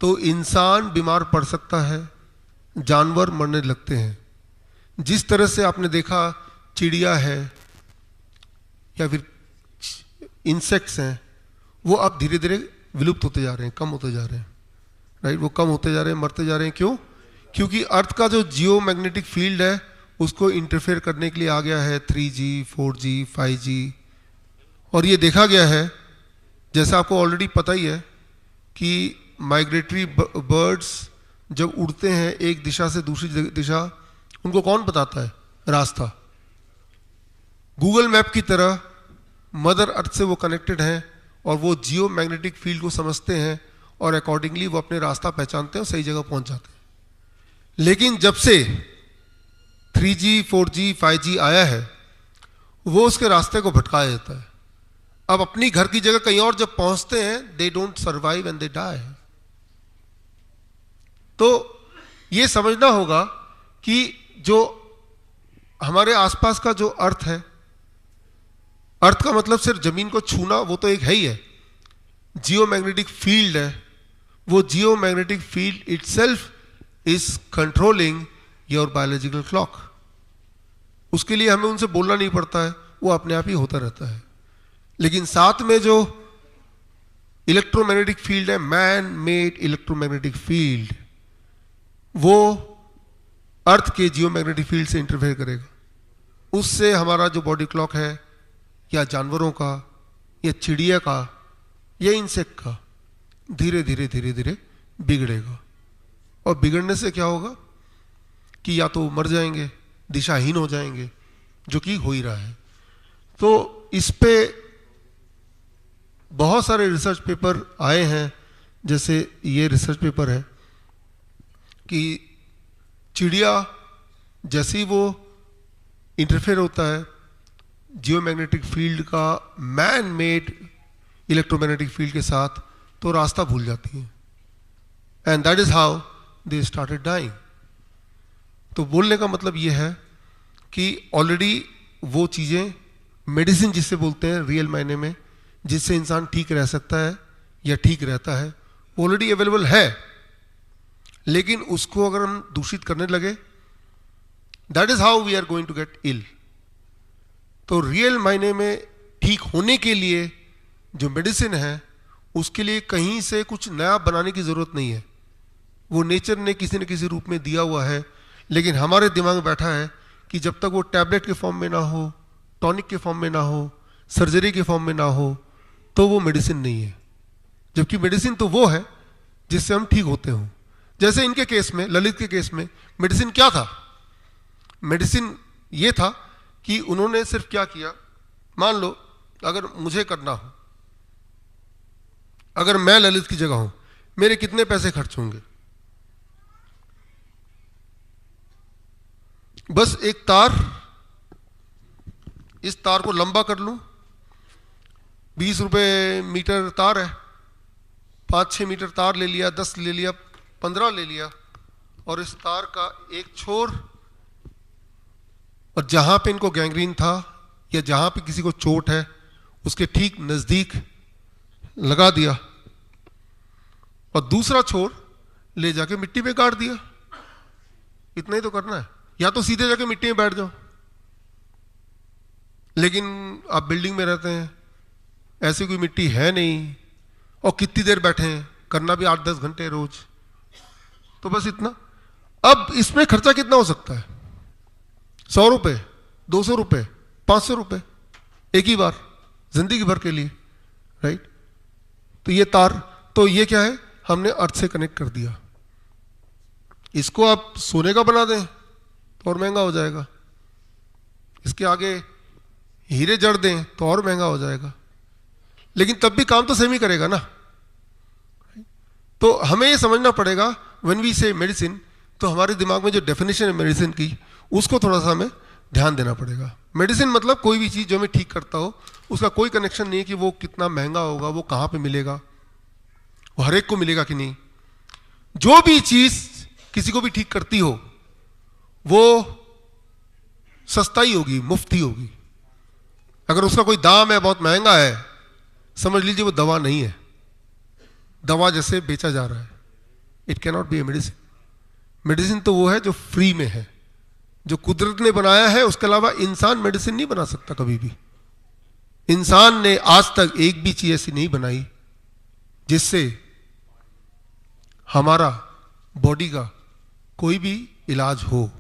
तो इंसान बीमार पड़ सकता है, जानवर मरने लगते हैं। जिस तरह से आपने देखा चिड़िया है या फिर इंसेक्ट्स हैं, वो अब धीरे धीरे विलुप्त होते जा रहे हैं, कम होते जा रहे हैं, राइट? वो कम होते जा रहे हैं, मरते जा रहे हैं। क्यों? क्योंकि अर्थ का जो जियो मैग्नेटिक फील्ड है उसको इंटरफेयर करने के लिए आ गया है 3G, 4G, 5G। और ये देखा गया है, जैसा आपको ऑलरेडी पता ही है, कि माइग्रेटरी बर्ड्स जब उड़ते हैं एक दिशा से दूसरी दिशा, उनको कौन बताता है रास्ता? गूगल मैप की तरह मदर अर्थ से वो कनेक्टेड हैं और वो जियो मैग्नेटिक फील्ड को समझते हैं और अकॉर्डिंगली वो अपने रास्ता पहचानते हैं और सही जगह पहुंच जाते हैं। लेकिन जब से 3G, 4G, 5G आया है, वो उसके रास्ते को भटकाया जाता है। अब अपनी घर की जगह कहीं और जब पहुंचते हैं, they don't survive and they die. तो ये समझना होगा कि जो हमारे आसपास का जो अर्थ है, अर्थ का मतलब सिर्फ जमीन को छूना वो तो एक है ही है, जियो मैग्नेटिक फील्ड है। वो जियो magnetic field itself is controlling your biological clock. उसके लिए हमें उनसे बोलना नहीं पड़ता है, वो अपने आप ही होता रहता है। लेकिन साथ में जो इलेक्ट्रोमैग्नेटिक फील्ड है, मैन मेड इलेक्ट्रोमैग्नेटिक फील्ड, वो अर्थ के जियो मैग्नेटिक फील्ड से इंटरफेयर करेगा। उससे हमारा जो बॉडी क्लॉक है, या जानवरों का, या चिड़िया का, या इंसेक्ट का, धीरे धीरे धीरे धीरे बिगड़ेगा। और बिगड़ने से क्या होगा कि या तो मर जाएंगे, दिशाहीन हो जाएंगे, जो कि हो ही रहा है। तो इस पे बहुत सारे रिसर्च पेपर आए हैं, जैसे ये रिसर्च पेपर है कि चिड़िया जैसे ही वो इंटरफेयर होता है जियो मैग्नेटिक फील्ड का मैन मेड इलेक्ट्रोमैग्नेटिक फील्ड के साथ, तो रास्ता भूल जाती हैं, and that is how they started dying. तो बोलने का मतलब ये है कि ऑलरेडी वो चीज़ें, मेडिसिन जिससे बोलते हैं रियल मायने में, जिससे इंसान ठीक रह सकता है या ठीक रहता है, ऑलरेडी अवेलेबल है। लेकिन उसको अगर हम दूषित करने लगे, that is how we are going to get ill. तो रियल मायने में ठीक होने के लिए जो मेडिसिन है, उसके लिए कहीं से कुछ नया बनाने की जरूरत नहीं है। वो नेचर ने किसी न किसी रूप में दिया हुआ है, लेकिन हमारे दिमाग में बैठा है कि जब तक वो टैबलेट के फॉर्म में ना हो, टॉनिक के फॉर्म में ना हो, सर्जरी के फॉर्म में ना हो, तो वो मेडिसिन नहीं है। जबकि मेडिसिन तो वो है जिससे हम ठीक होते हों। जैसे इनके केस में, ललित के केस में, मेडिसिन क्या था? मेडिसिन ये था कि उन्होंने सिर्फ क्या किया, मान लो अगर मुझे करना हो, अगर मैं ललित की जगह हूं, मेरे कितने पैसे खर्च होंगे? बस एक तार, इस तार को लंबा कर लूं, 20 रुपए मीटर तार है, 5-6 मीटर तार ले लिया, 10 ले लिया, 15 ले लिया, और इस तार का एक छोर, और जहां पे इनको गैंग्रीन था या जहां पे किसी को चोट है, उसके ठीक नजदीक लगा दिया, और दूसरा छोर ले जाके मिट्टी पे गाड़ दिया। इतना ही तो करना है। या तो सीधे जाके मिट्टी में बैठ जाओ, लेकिन आप बिल्डिंग में रहते हैं, ऐसी कोई मिट्टी है नहीं, और कितनी देर बैठे हैं, करना भी 8-10 घंटे रोज, तो बस इतना। अब इसमें खर्चा कितना हो सकता है? 100 रुपए, 200 रुपए, 500 रुपए, एक ही बार, जिंदगी भर के लिए, राइट? तो ये तार, तो ये क्या है, हमने अर्थ से कनेक्ट कर दिया। इसको आप सोने का बना दें तो और महंगा हो जाएगा, इसके आगे हीरे जड़ दें तो और महंगा हो जाएगा। लेकिन तब भी काम तो सेम ही करेगा ना। तो हमें ये समझना पड़ेगा व्हेन वी से मेडिसिन, तो हमारे दिमाग में जो डेफिनेशन है मेडिसिन की, उसको थोड़ा सा हमें ध्यान देना पड़ेगा। मेडिसिन मतलब कोई भी चीज़ जो हमें ठीक करता हो, उसका कोई कनेक्शन नहीं है कि वो कितना महंगा होगा, वो कहाँ पे मिलेगा, वो हर एक को मिलेगा कि नहीं। जो भी चीज़ किसी को भी ठीक करती हो वो सस्ता ही होगी, मुफ्त ही होगी। अगर उसका कोई दाम है, बहुत महंगा है, समझ लीजिए वो दवा नहीं है, दवा जैसे बेचा जा रहा है। It can not be a medicine. Medicine तो वो है जो फ्री में है, जो कुदरत ने बनाया है। उसके अलावा इंसान मेडिसिन नहीं बना सकता कभी भी। इंसान ने आज तक एक भी चीज ऐसी नहीं बनाई जिससे हमारा बॉडी का कोई भी इलाज हो।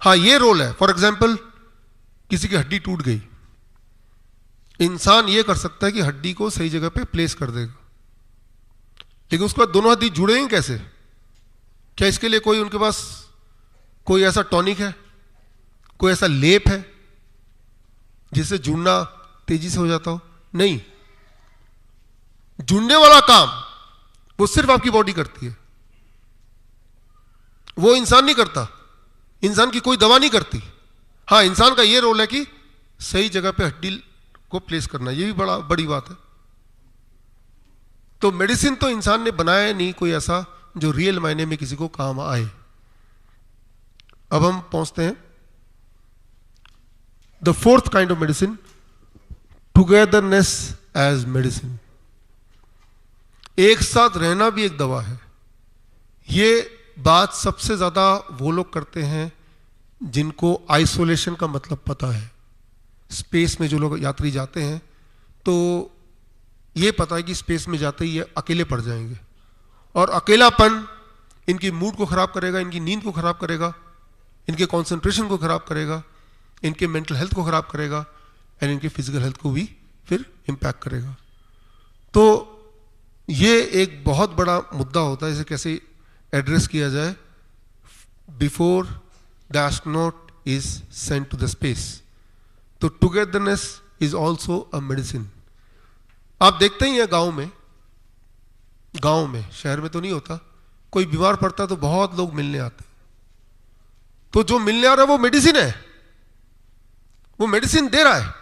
हाँ, ये रोल है। फॉर एग्जाम्पल, किसी की हड्डी टूट गई, इंसान ये कर सकता है कि हड्डी को सही जगह पे प्लेस कर देगा, लेकिन उसके बाद दोनों हड्डी जुड़ेंगे कैसे? क्या इसके लिए कोई उनके पास कोई ऐसा टॉनिक है, कोई ऐसा लेप है जिससे जुड़ना तेजी से हो जाता हो? नहीं। जुड़ने वाला काम वो सिर्फ आपकी बॉडी करती है, वो इंसान नहीं करता। इंसान की कोई दवा नहीं करती। हाँ, इंसान का ये रोल है कि सही जगह पे हड्डी को प्लेस करना, ये भी बड़ी बात है। तो मेडिसिन तो इंसान ने बनाया नहीं कोई ऐसा जो रियल मायने में किसी को काम आए। अब हम पहुंचते हैं the fourth kind of medicine, togetherness as medicine. एक साथ रहना भी एक दवा है। ये बात सबसे ज्यादा वो लोग करते हैं जिनको आइसोलेशन का मतलब पता है। स्पेस में जो लोग यात्री जाते हैं तो ये पता है कि स्पेस में जाते ही ये अकेले पड़ जाएंगे, और अकेलापन इनकी मूड को खराब करेगा, इनकी नींद को खराब करेगा, इनके कंसंट्रेशन को खराब करेगा, इनके मेंटल हेल्थ को खराब करेगा, एंड इनके फिजिकल हेल्थ को भी फिर इम्पैक्ट करेगा। तो ये एक बहुत बड़ा मुद्दा होता है, इसे कैसे एड्रेस किया जाए before the astronaut is sent to the space. तो togetherness is also a medicine. आप देखते ही हैं गांव में, शहर में तो नहीं होता, कोई बीमार पड़ता तो बहुत लोग मिलने आते। तो जो मिलने आ रहा है वो मेडिसिन है, वो मेडिसिन दे रहा है।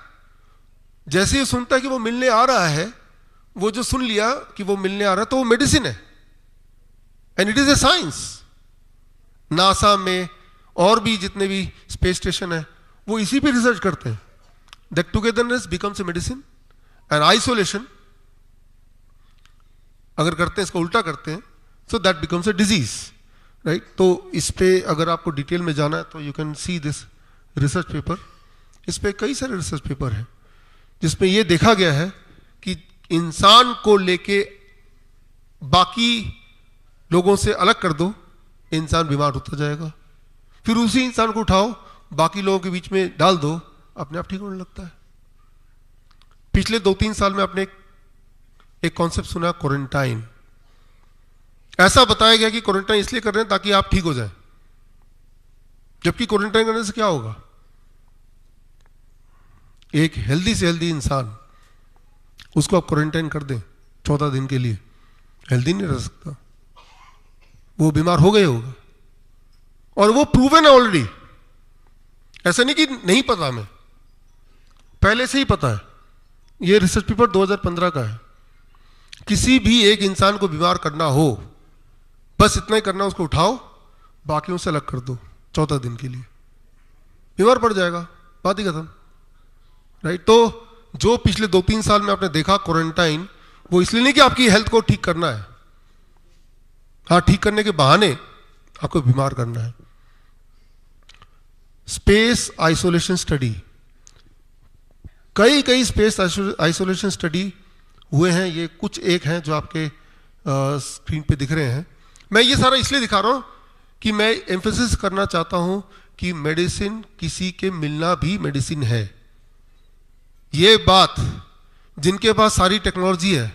जैसे ही सुनता है कि वो मिलने आ रहा है, वो जो सुन लिया कि वो मिलने आ रहा है, तो वो मेडिसिन है, and it is a science. NASA में और भी जितने भी स्पेस स्टेशन है वो इसी पे रिसर्च करते हैं that togetherness becomes a medicine and isolation अगर करते हैं, इसको उल्टा करते हैं, so that becomes a disease, right. तो इस पे अगर आपको डिटेल में जाना है तो you can see this research paper. इस पे कई सारे रिसर्च पेपर हैं जिसमें ये देखा गया है कि इंसान को लेके बाकी लोगों से अलग कर दो, इंसान बीमार होता जाएगा। फिर उसी इंसान को उठाओ, बाकी लोगों के बीच में डाल दो, अपने आप ठीक होने लगता है। पिछले 2-3 साल में आपने एक कॉन्सेप्ट सुना, क्वारंटाइन। ऐसा बताया गया कि क्वारंटाइन इसलिए कर रहे हैं ताकि आप ठीक हो जाए, जबकि क्वारंटाइन करने से क्या होगा? एक हेल्दी से हेल्दी इंसान, उसको आप क्वारंटाइन कर दें 14 दिन के लिए, हेल्दी नहीं रह सकता, वो बीमार हो गए होगा। और वो प्रूवन है ऑलरेडी। ऐसा नहीं कि नहीं पता, हमें पहले से ही पता है। ये रिसर्च पेपर 2015 का है। किसी भी एक इंसान को बीमार करना हो, बस इतना ही करना, उसको उठाओ, बाकियों से अलग कर दो 14 दिन के लिए, बीमार पड़ जाएगा, बात ही खत्म, राइट। तो जो पिछले 2-3 साल में आपने देखा क्वारंटाइन, वो इसलिए नहीं कि आपकी हेल्थ को ठीक करना है, हाँ, ठीक करने के बहाने आपको बीमार करना है। स्पेस आइसोलेशन स्टडी, कई स्पेस आइसोलेशन स्टडी हुए हैं। ये कुछ एक हैं जो आपके स्क्रीन पे दिख रहे हैं। मैं ये सारा इसलिए दिखा रहा हूं कि मैं एम्फेसिस करना चाहता हूं कि मेडिसिन, किसी के मिलना भी मेडिसिन है। ये बात जिनके पास सारी टेक्नोलॉजी है,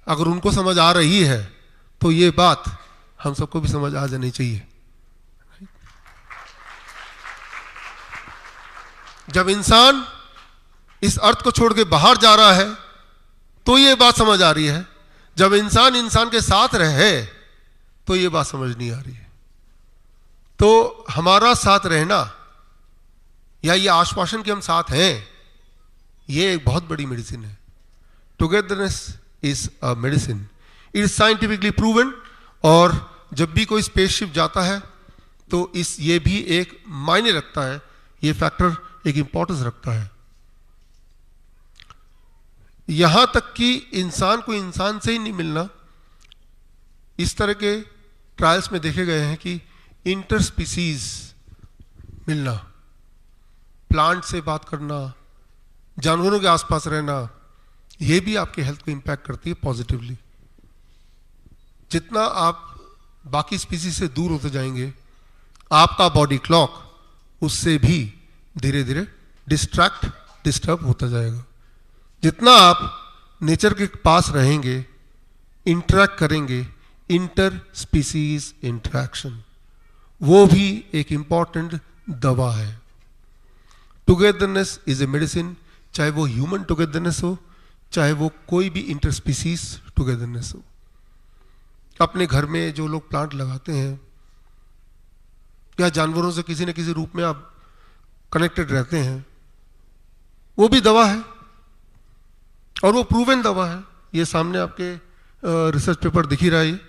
अगर उनको समझ आ रही है तो ये बात हम सबको भी समझ आ जानी चाहिए। जब इंसान इस अर्थ को छोड़ के बाहर जा रहा है तो ये बात समझ आ रही है, जब इंसान इंसान के साथ रहे तो ये बात समझ नहीं आ रही है। तो हमारा साथ रहना या ये आश्वासन कि हम साथ हैं, ये एक बहुत बड़ी मेडिसिन है। Togetherness is a medicine, it is scientifically proven. और जब भी कोई स्पेसशिप जाता है तो ये भी एक मायने रखता है, ये फैक्टर एक इंपॉर्टेंस रखता है। यहां तक कि इंसान को इंसान से ही नहीं मिलना, इस तरह के ट्रायल्स में देखे गए हैं कि इंटर स्पीसीज मिलना, प्लांट से बात करना, जानवरों के आसपास रहना, ये भी आपके हेल्थ को इंपैक्ट करती है पॉजिटिवली। जितना आप बाकी स्पीसीज से दूर होते जाएंगे, आपका बॉडी क्लॉक उससे भी धीरे धीरे डिस्टर्ब होता जाएगा। जितना आप नेचर के पास रहेंगे, इंटरेक्ट करेंगे, इंटर स्पीसीज इंटरेक्शन, वो भी एक इंपॉर्टेंट दवा है। टुगेदरनेस इज ए मेडिसिन, चाहे वो ह्यूमन टुगेदरनेस हो, चाहे वो कोई भी इंटर स्पीसीज टुगेदरनेस हो। अपने घर में जो लोग प्लांट लगाते हैं या जानवरों से किसी न किसी रूप में आप कनेक्टेड रहते हैं, वो भी दवा है और वो प्रूवन दवा है। ये सामने आपके रिसर्च पेपर दिख ही रहा है।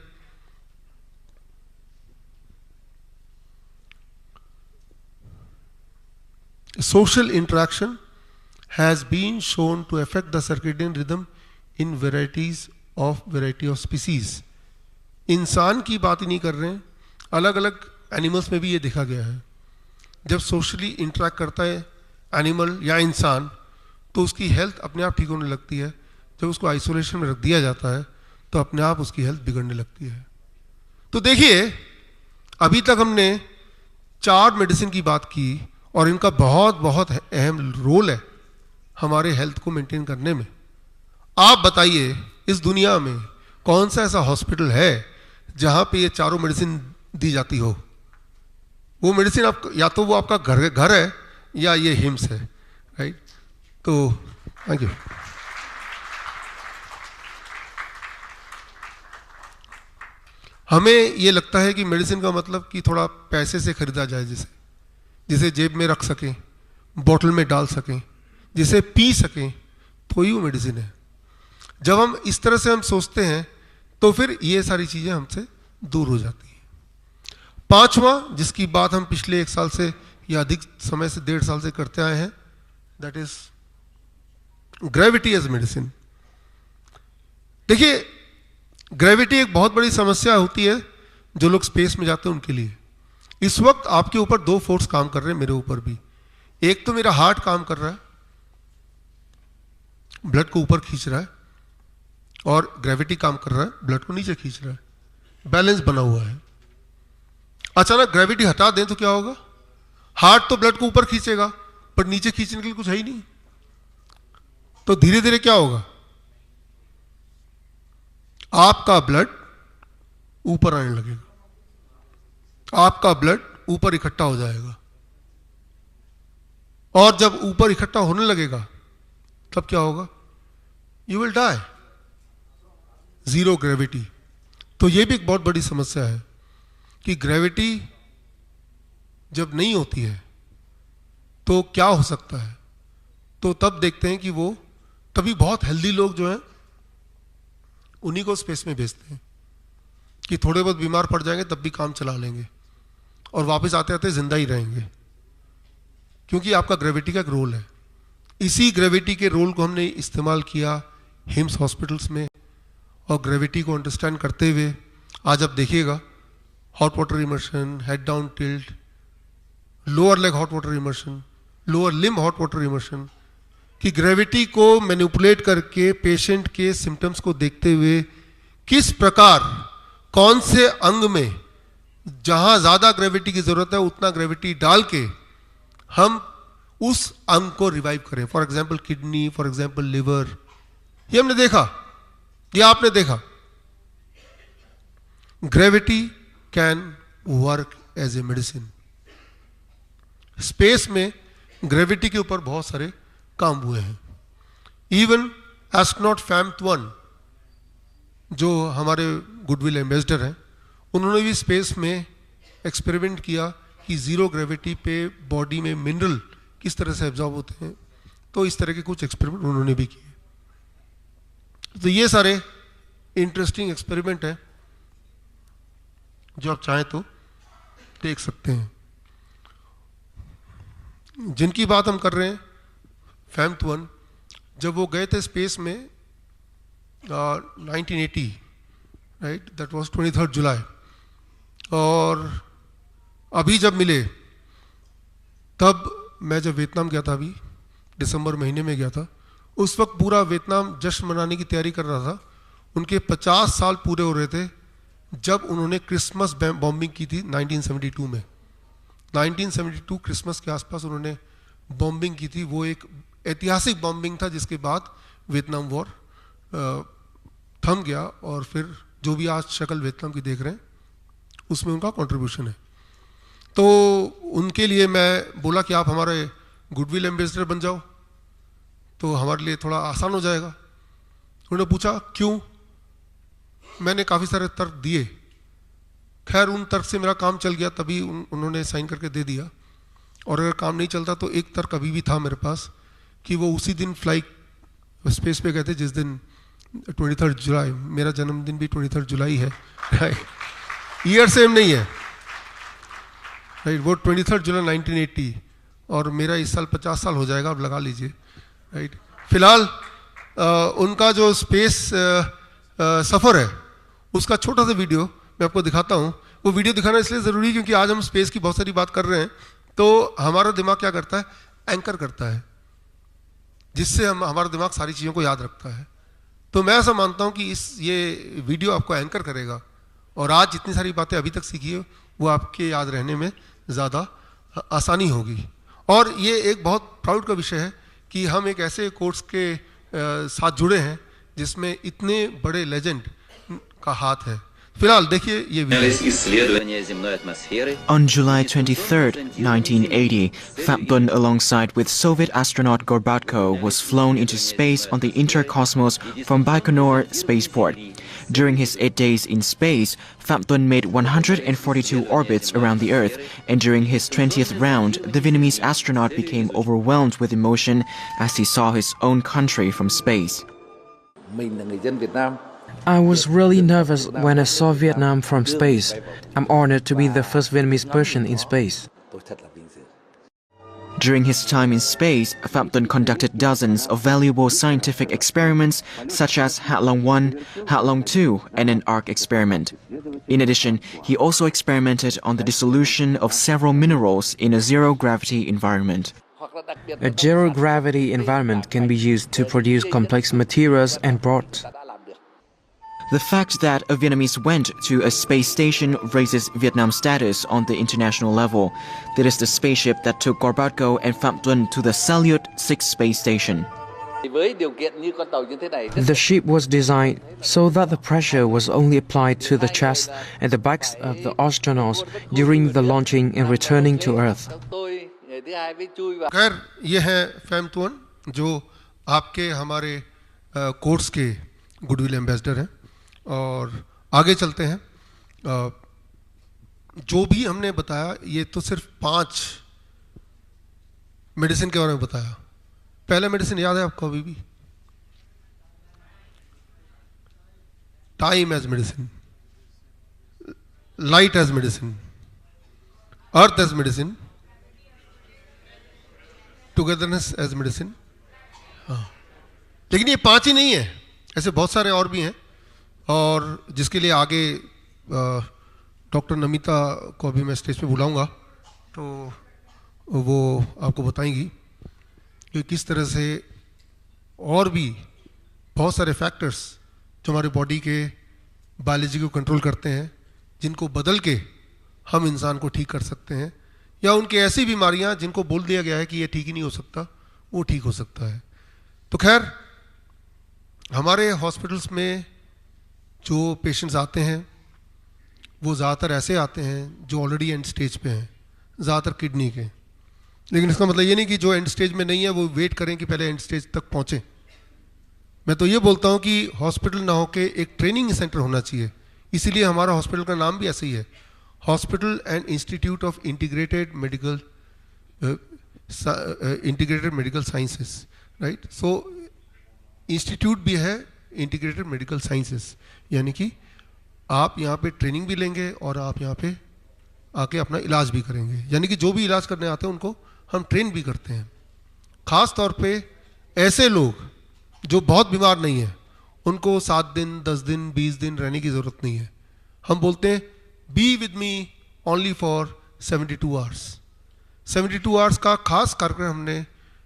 Social interaction has been shown to affect the circadian rhythm in variety of species. इंसान की बात ही नहीं कर रहे हैं, अलग अलग एनिमल्स में भी ये देखा गया है। जब सोशली इंटरेक्ट करता है एनिमल या इंसान, तो उसकी हेल्थ अपने आप ठीक होने लगती है। जब उसको आइसोलेशन में रख दिया जाता है तो अपने आप उसकी हेल्थ बिगड़ने लगती है। तो देखिए, अभी तक हमने 4 मेडिसिन की बात की और इनका बहुत बहुत अहम रोल है हमारे हेल्थ को मेंटेन करने में। आप बताइए, इस दुनिया में कौन सा ऐसा हॉस्पिटल है जहां पे ये चारों मेडिसिन दी जाती हो? वो मेडिसिन आप या तो वो आपका घर है या ये हिम्स है, राइट? तो थैंक यू। हमें ये लगता है कि मेडिसिन का मतलब कि थोड़ा पैसे से खरीदा जाए, जिसे जेब में रख सकें, बॉटल में डाल सकें, जिसे पी सकें, तो ही वो मेडिसिन है। जब हम इस तरह से हम सोचते हैं तो फिर ये सारी चीज़ें हमसे दूर हो जाती हैं। 5वां, जिसकी बात हम पिछले 1 साल से या अधिक समय से 1.5 साल से करते आए हैं, that is gravity as medicine. देखिए, ग्रेविटी एक बहुत बड़ी समस्या होती है जो लोग स्पेस में जाते हैं उनके लिए। इस वक्त आपके ऊपर 2 फोर्स काम कर रहे हैं, मेरे ऊपर भी। एक तो मेरा हार्ट काम कर रहा है, ब्लड को ऊपर खींच रहा है, और ग्रेविटी काम कर रहा है, ब्लड को नीचे खींच रहा है। बैलेंस बना हुआ है। अचानक ग्रेविटी हटा दें तो क्या होगा? हार्ट तो ब्लड को ऊपर खींचेगा पर नीचे खींचने के लिए कुछ है ही नहीं। तो धीरे धीरे क्या होगा? आपका ब्लड ऊपर आने लगेगा, आपका ब्लड ऊपर इकट्ठा हो जाएगा, और जब ऊपर इकट्ठा होने लगेगा तब क्या होगा? You will die. Zero gravity. तो यह भी एक बहुत बड़ी समस्या है कि ग्रेविटी जब नहीं होती है तो क्या हो सकता है। तो तब देखते हैं कि वो तभी बहुत हेल्दी लोग जो हैं उन्हीं को स्पेस में भेजते हैं कि थोड़े बहुत बीमार पड़ जाएंगे तब भी काम चला लेंगे और वापस आते आते जिंदा ही रहेंगे, क्योंकि आपका ग्रेविटी का एक रोल है। इसी ग्रेविटी के रोल को हमने इस्तेमाल किया हिम्स हॉस्पिटल्स में, और ग्रेविटी को अंडरस्टैंड करते हुए आज आप देखिएगा hot water immersion, head down tilt, lower leg hot water immersion, lower limb hot water immersion, कि ग्रेविटी को मैनिपुलेट करके पेशेंट के सिम्टम्स को देखते हुए किस प्रकार कौन से अंग में जहां ज्यादा ग्रेविटी की जरूरत है उतना ग्रेविटी डाल के हम उस अंग को रिवाइव करें। For example kidney, for example liver. ये हमने देखा, ये आपने देखा। Gravity can work as a medicine. Space में ग्रेविटी के ऊपर बहुत सारे काम हुए हैं। इवन एस्ट्रोनॉट फैम्थ-1 जो हमारे गुडविल एम्बेसडर हैं, उन्होंने भी स्पेस में एक्सपेरिमेंट किया कि ज़ीरो ग्रेविटी पे बॉडी में मिनरल किस तरह से एब्जॉर्ब होते हैं। तो इस तरह के कुछ एक्सपेरिमेंट उन्होंने भी किए। तो ये सारे इंटरेस्टिंग एक्सपेरिमेंट हैं जो आप चाहें तो देख सकते हैं। जिनकी बात हम कर रहे हैं, फैम्थ-1, जब वो गए थे स्पेस में 1980, राइट, दैट वाज 23 जुलाई, और अभी जब मिले, तब मैं जब वियतनाम गया था, अभी दिसंबर महीने में गया था, उस वक्त पूरा वियतनाम जश्न मनाने की तैयारी कर रहा था। उनके 50 साल पूरे हो रहे थे जब उन्होंने क्रिसमस बॉम्बिंग की थी 1972 में। 1972 क्रिसमस के आसपास उन्होंने बॉम्बिंग की थी। वो एक ऐतिहासिक बॉम्बिंग था जिसके बाद वियतनाम वॉर थम गया, और फिर जो भी आज शक्ल वियतनाम की देख रहे हैं उसमें उनका कंट्रीब्यूशन है। तो उनके लिए मैं बोला कि आप हमारे गुडविल एम्बेसडर बन जाओ तो हमारे लिए थोड़ा आसान हो जाएगा। उन्होंने पूछा क्यों? मैंने काफ़ी सारे तर्क दिए। खैर उन तर्क से मेरा काम चल गया, तभी उन्होंने साइन करके दे दिया। और अगर काम नहीं चलता तो एक तर्क अभी भी था मेरे पास कि वो उसी दिन फ्लाइट स्पेस पे गए थे जिस दिन 23 जुलाई, मेरा जन्मदिन भी 23 जुलाई है, ईयर सेम नहीं है, राइट। वो 23 जुलाई 1980 और मेरा इस साल 50 साल हो जाएगा, अब लगा लीजिए, राइट। फिलहाल उनका जो स्पेस सफ़र है उसका छोटा सा वीडियो मैं आपको दिखाता हूँ। वो वीडियो दिखाना इसलिए ज़रूरी है क्योंकि आज हम स्पेस की बहुत सारी बात कर रहे हैं, तो हमारा दिमाग क्या करता है, एंकर करता है, जिससे हमारा दिमाग सारी चीज़ों को याद रखता है। तो मैं ऐसा मानता हूँ कि ये वीडियो आपको एंकर करेगा, और आज जितनी सारी बातें अभी तक सीखी है वो आपके याद रहने में ज़्यादा आसानी होगी। और ये एक बहुत प्राउड का विषय है कि हम एक ऐसे कोर्स के साथ जुड़े हैं जिसमें इतने बड़े लेजेंड का हाथ है। फिलहाल देखिए ये video. On July 23, 1980, Fab-1 alongside with Soviet astronaut Gorbatko was flown into space on the Intercosmos from Baikonur spaceport. During his 8 days in space, Fab-1 made 142 orbits around the Earth, and during his 20th round, the Vietnamese astronaut became overwhelmed with emotion as he saw his own country from space. I was really nervous when I saw Vietnam from space. I'm honored to be the first Vietnamese person in space. During his time in space, Fab-1 conducted dozens of valuable scientific experiments such as Hat-Long-1, Hat-Long-2 and an ARC experiment. In addition, he also experimented on the dissolution of several minerals in a zero-gravity environment. A zero-gravity environment can be used to produce complex materials and broth. The fact that a Vietnamese went to a space station raises Vietnam's status on the international level. That is the spaceship that took Gorbatko and Fab-1 to the Salyut 6 space station. The ship was designed so that the pressure was only applied to the chest and the backs of the astronauts during the launching and returning to Earth. खैर ये है फैम्थ-1 जो आपके हमारे course के goodwill ambassador हैं। और आगे चलते हैं। जो भी हमने बताया ये तो सिर्फ 5 मेडिसिन के बारे में बताया। पहला मेडिसिन याद है आपको अभी भी? Time as medicine, light as medicine, earth as medicine, togetherness as medicine. हाँ, लेकिन ये 5 ही नहीं है, ऐसे बहुत सारे और भी हैं, और जिसके लिए आगे डॉक्टर नमिता को अभी मैं स्टेज पे बुलाऊंगा तो वो आपको बताएंगी कि किस तरह से और भी बहुत सारे फैक्टर्स जो हमारे बॉडी के बायोलॉजी को कंट्रोल करते हैं, जिनको बदल के हम इंसान को ठीक कर सकते हैं, या उनकी ऐसी बीमारियां जिनको बोल दिया गया है कि ये ठीक ही नहीं हो सकता, वो ठीक हो सकता है। तो खैर हमारे हॉस्पिटल्स में जो पेशेंट्स आते हैं वो ज़्यादातर ऐसे आते हैं जो ऑलरेडी एंड स्टेज पे हैं, ज़्यादातर किडनी के। लेकिन इसका मतलब ये नहीं कि जो एंड स्टेज में नहीं है वो वेट करें कि पहले एंड स्टेज तक पहुँचें। मैं तो ये बोलता हूँ कि हॉस्पिटल ना हो के एक ट्रेनिंग सेंटर होना चाहिए, इसीलिए हमारा हॉस्पिटल का नाम भी ऐसे ही है, hospital and institute of integrated medical sciences, right. So institute भी है इंटीग्रेटेड मेडिकल साइंसेस, यानी कि आप यहाँ पे ट्रेनिंग भी लेंगे और आप यहाँ पे आके अपना इलाज भी करेंगे, यानी कि जो भी इलाज करने आते हैं उनको हम ट्रेन भी करते हैं। ख़ास तौर पे ऐसे लोग जो बहुत बीमार नहीं है, उनको 7 दिन 10 दिन 20 दिन रहने की ज़रूरत नहीं है। हम बोलते हैं be with me only for 72 hours. 72 hours का खास कार्यक्रम हमने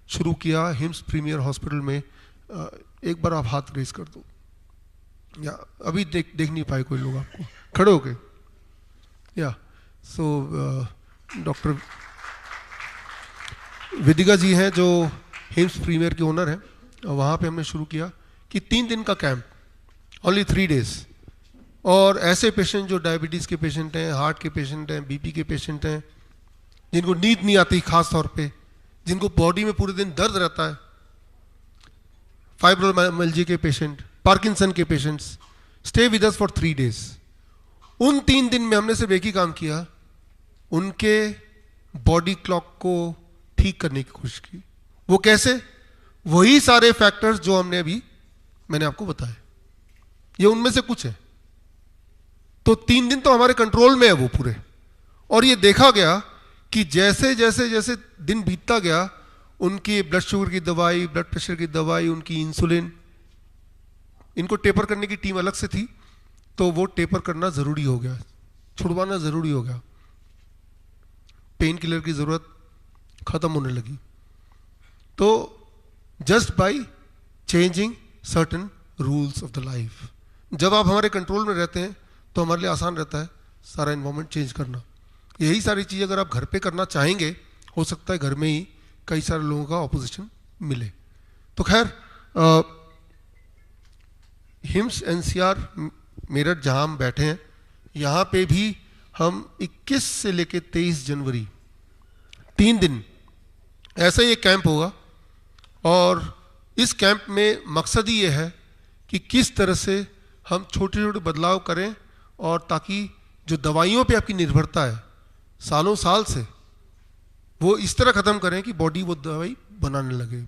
शुरू किया हिम्स प्रीमियर हॉस्पिटल में। एक बार आप हाथ रेस कर दो, या अभी देख नहीं पाए कोई लोग आपको, खड़े हो गए। या सो डॉक्टर विदिका जी हैं जो हिम्स प्रीमियर के ओनर हैं, वहाँ पे हमने शुरू किया कि 3 दिन का कैंप, ओनली 3 डेज। और ऐसे पेशेंट जो डायबिटीज़ के पेशेंट हैं, हार्ट के पेशेंट हैं, बीपी के पेशेंट हैं, जिनको नींद नहीं आती खास तौर पे, जिनको बॉडी में पूरे दिन दर्द रहता है, फाइब्रोमाइल्जिया के पेशेंट, पार्किंसन के patients, stay with us for 3 days. उन 3 दिन में हमने सिर्फ एक ही काम किया, उनके बॉडी क्लॉक को ठीक करने की कोशिश की। वो कैसे? वही सारे फैक्टर्स जो मैंने आपको बताए, ये उनमें से कुछ है। तो 3 दिन तो हमारे कंट्रोल में है वो पूरे। और ये देखा गया कि जैसे जैसे जैसे दिन बीतता गया, उनकी ब्लड शुगर की दवाई, ब्लड प्रेशर की दवाई, उनकी इंसुलिन, इनको टेपर करने की टीम अलग से थी, तो वो टेपर करना ज़रूरी हो गया, छुड़वाना ज़रूरी हो गया। पेन किलर की ज़रूरत ख़त्म होने लगी। तो just by changing certain rules of the life, जब आप हमारे कंट्रोल में रहते हैं तो हमारे लिए आसान रहता है सारा इन्वायरमेंट चेंज करना। यही सारी चीज़ अगर आप घर पे करना चाहेंगे, हो सकता है घर में ही कई सारे लोगों का ऑपोजिशन मिले। तो खैर हिम्स एनसीआर मेरठ जहाँ हम बैठे हैं, यहाँ पे भी हम 21 से लेके 23 जनवरी 3 दिन ऐसा ही एक कैंप होगा। और इस कैंप में मकसद ही ये है कि किस तरह से हम छोटे छोटे बदलाव करें, और ताकि जो दवाइयों पे आपकी निर्भरता है सालों साल से, वो इस तरह ख़त्म करें कि बॉडी वो दवाई बनाने लगे।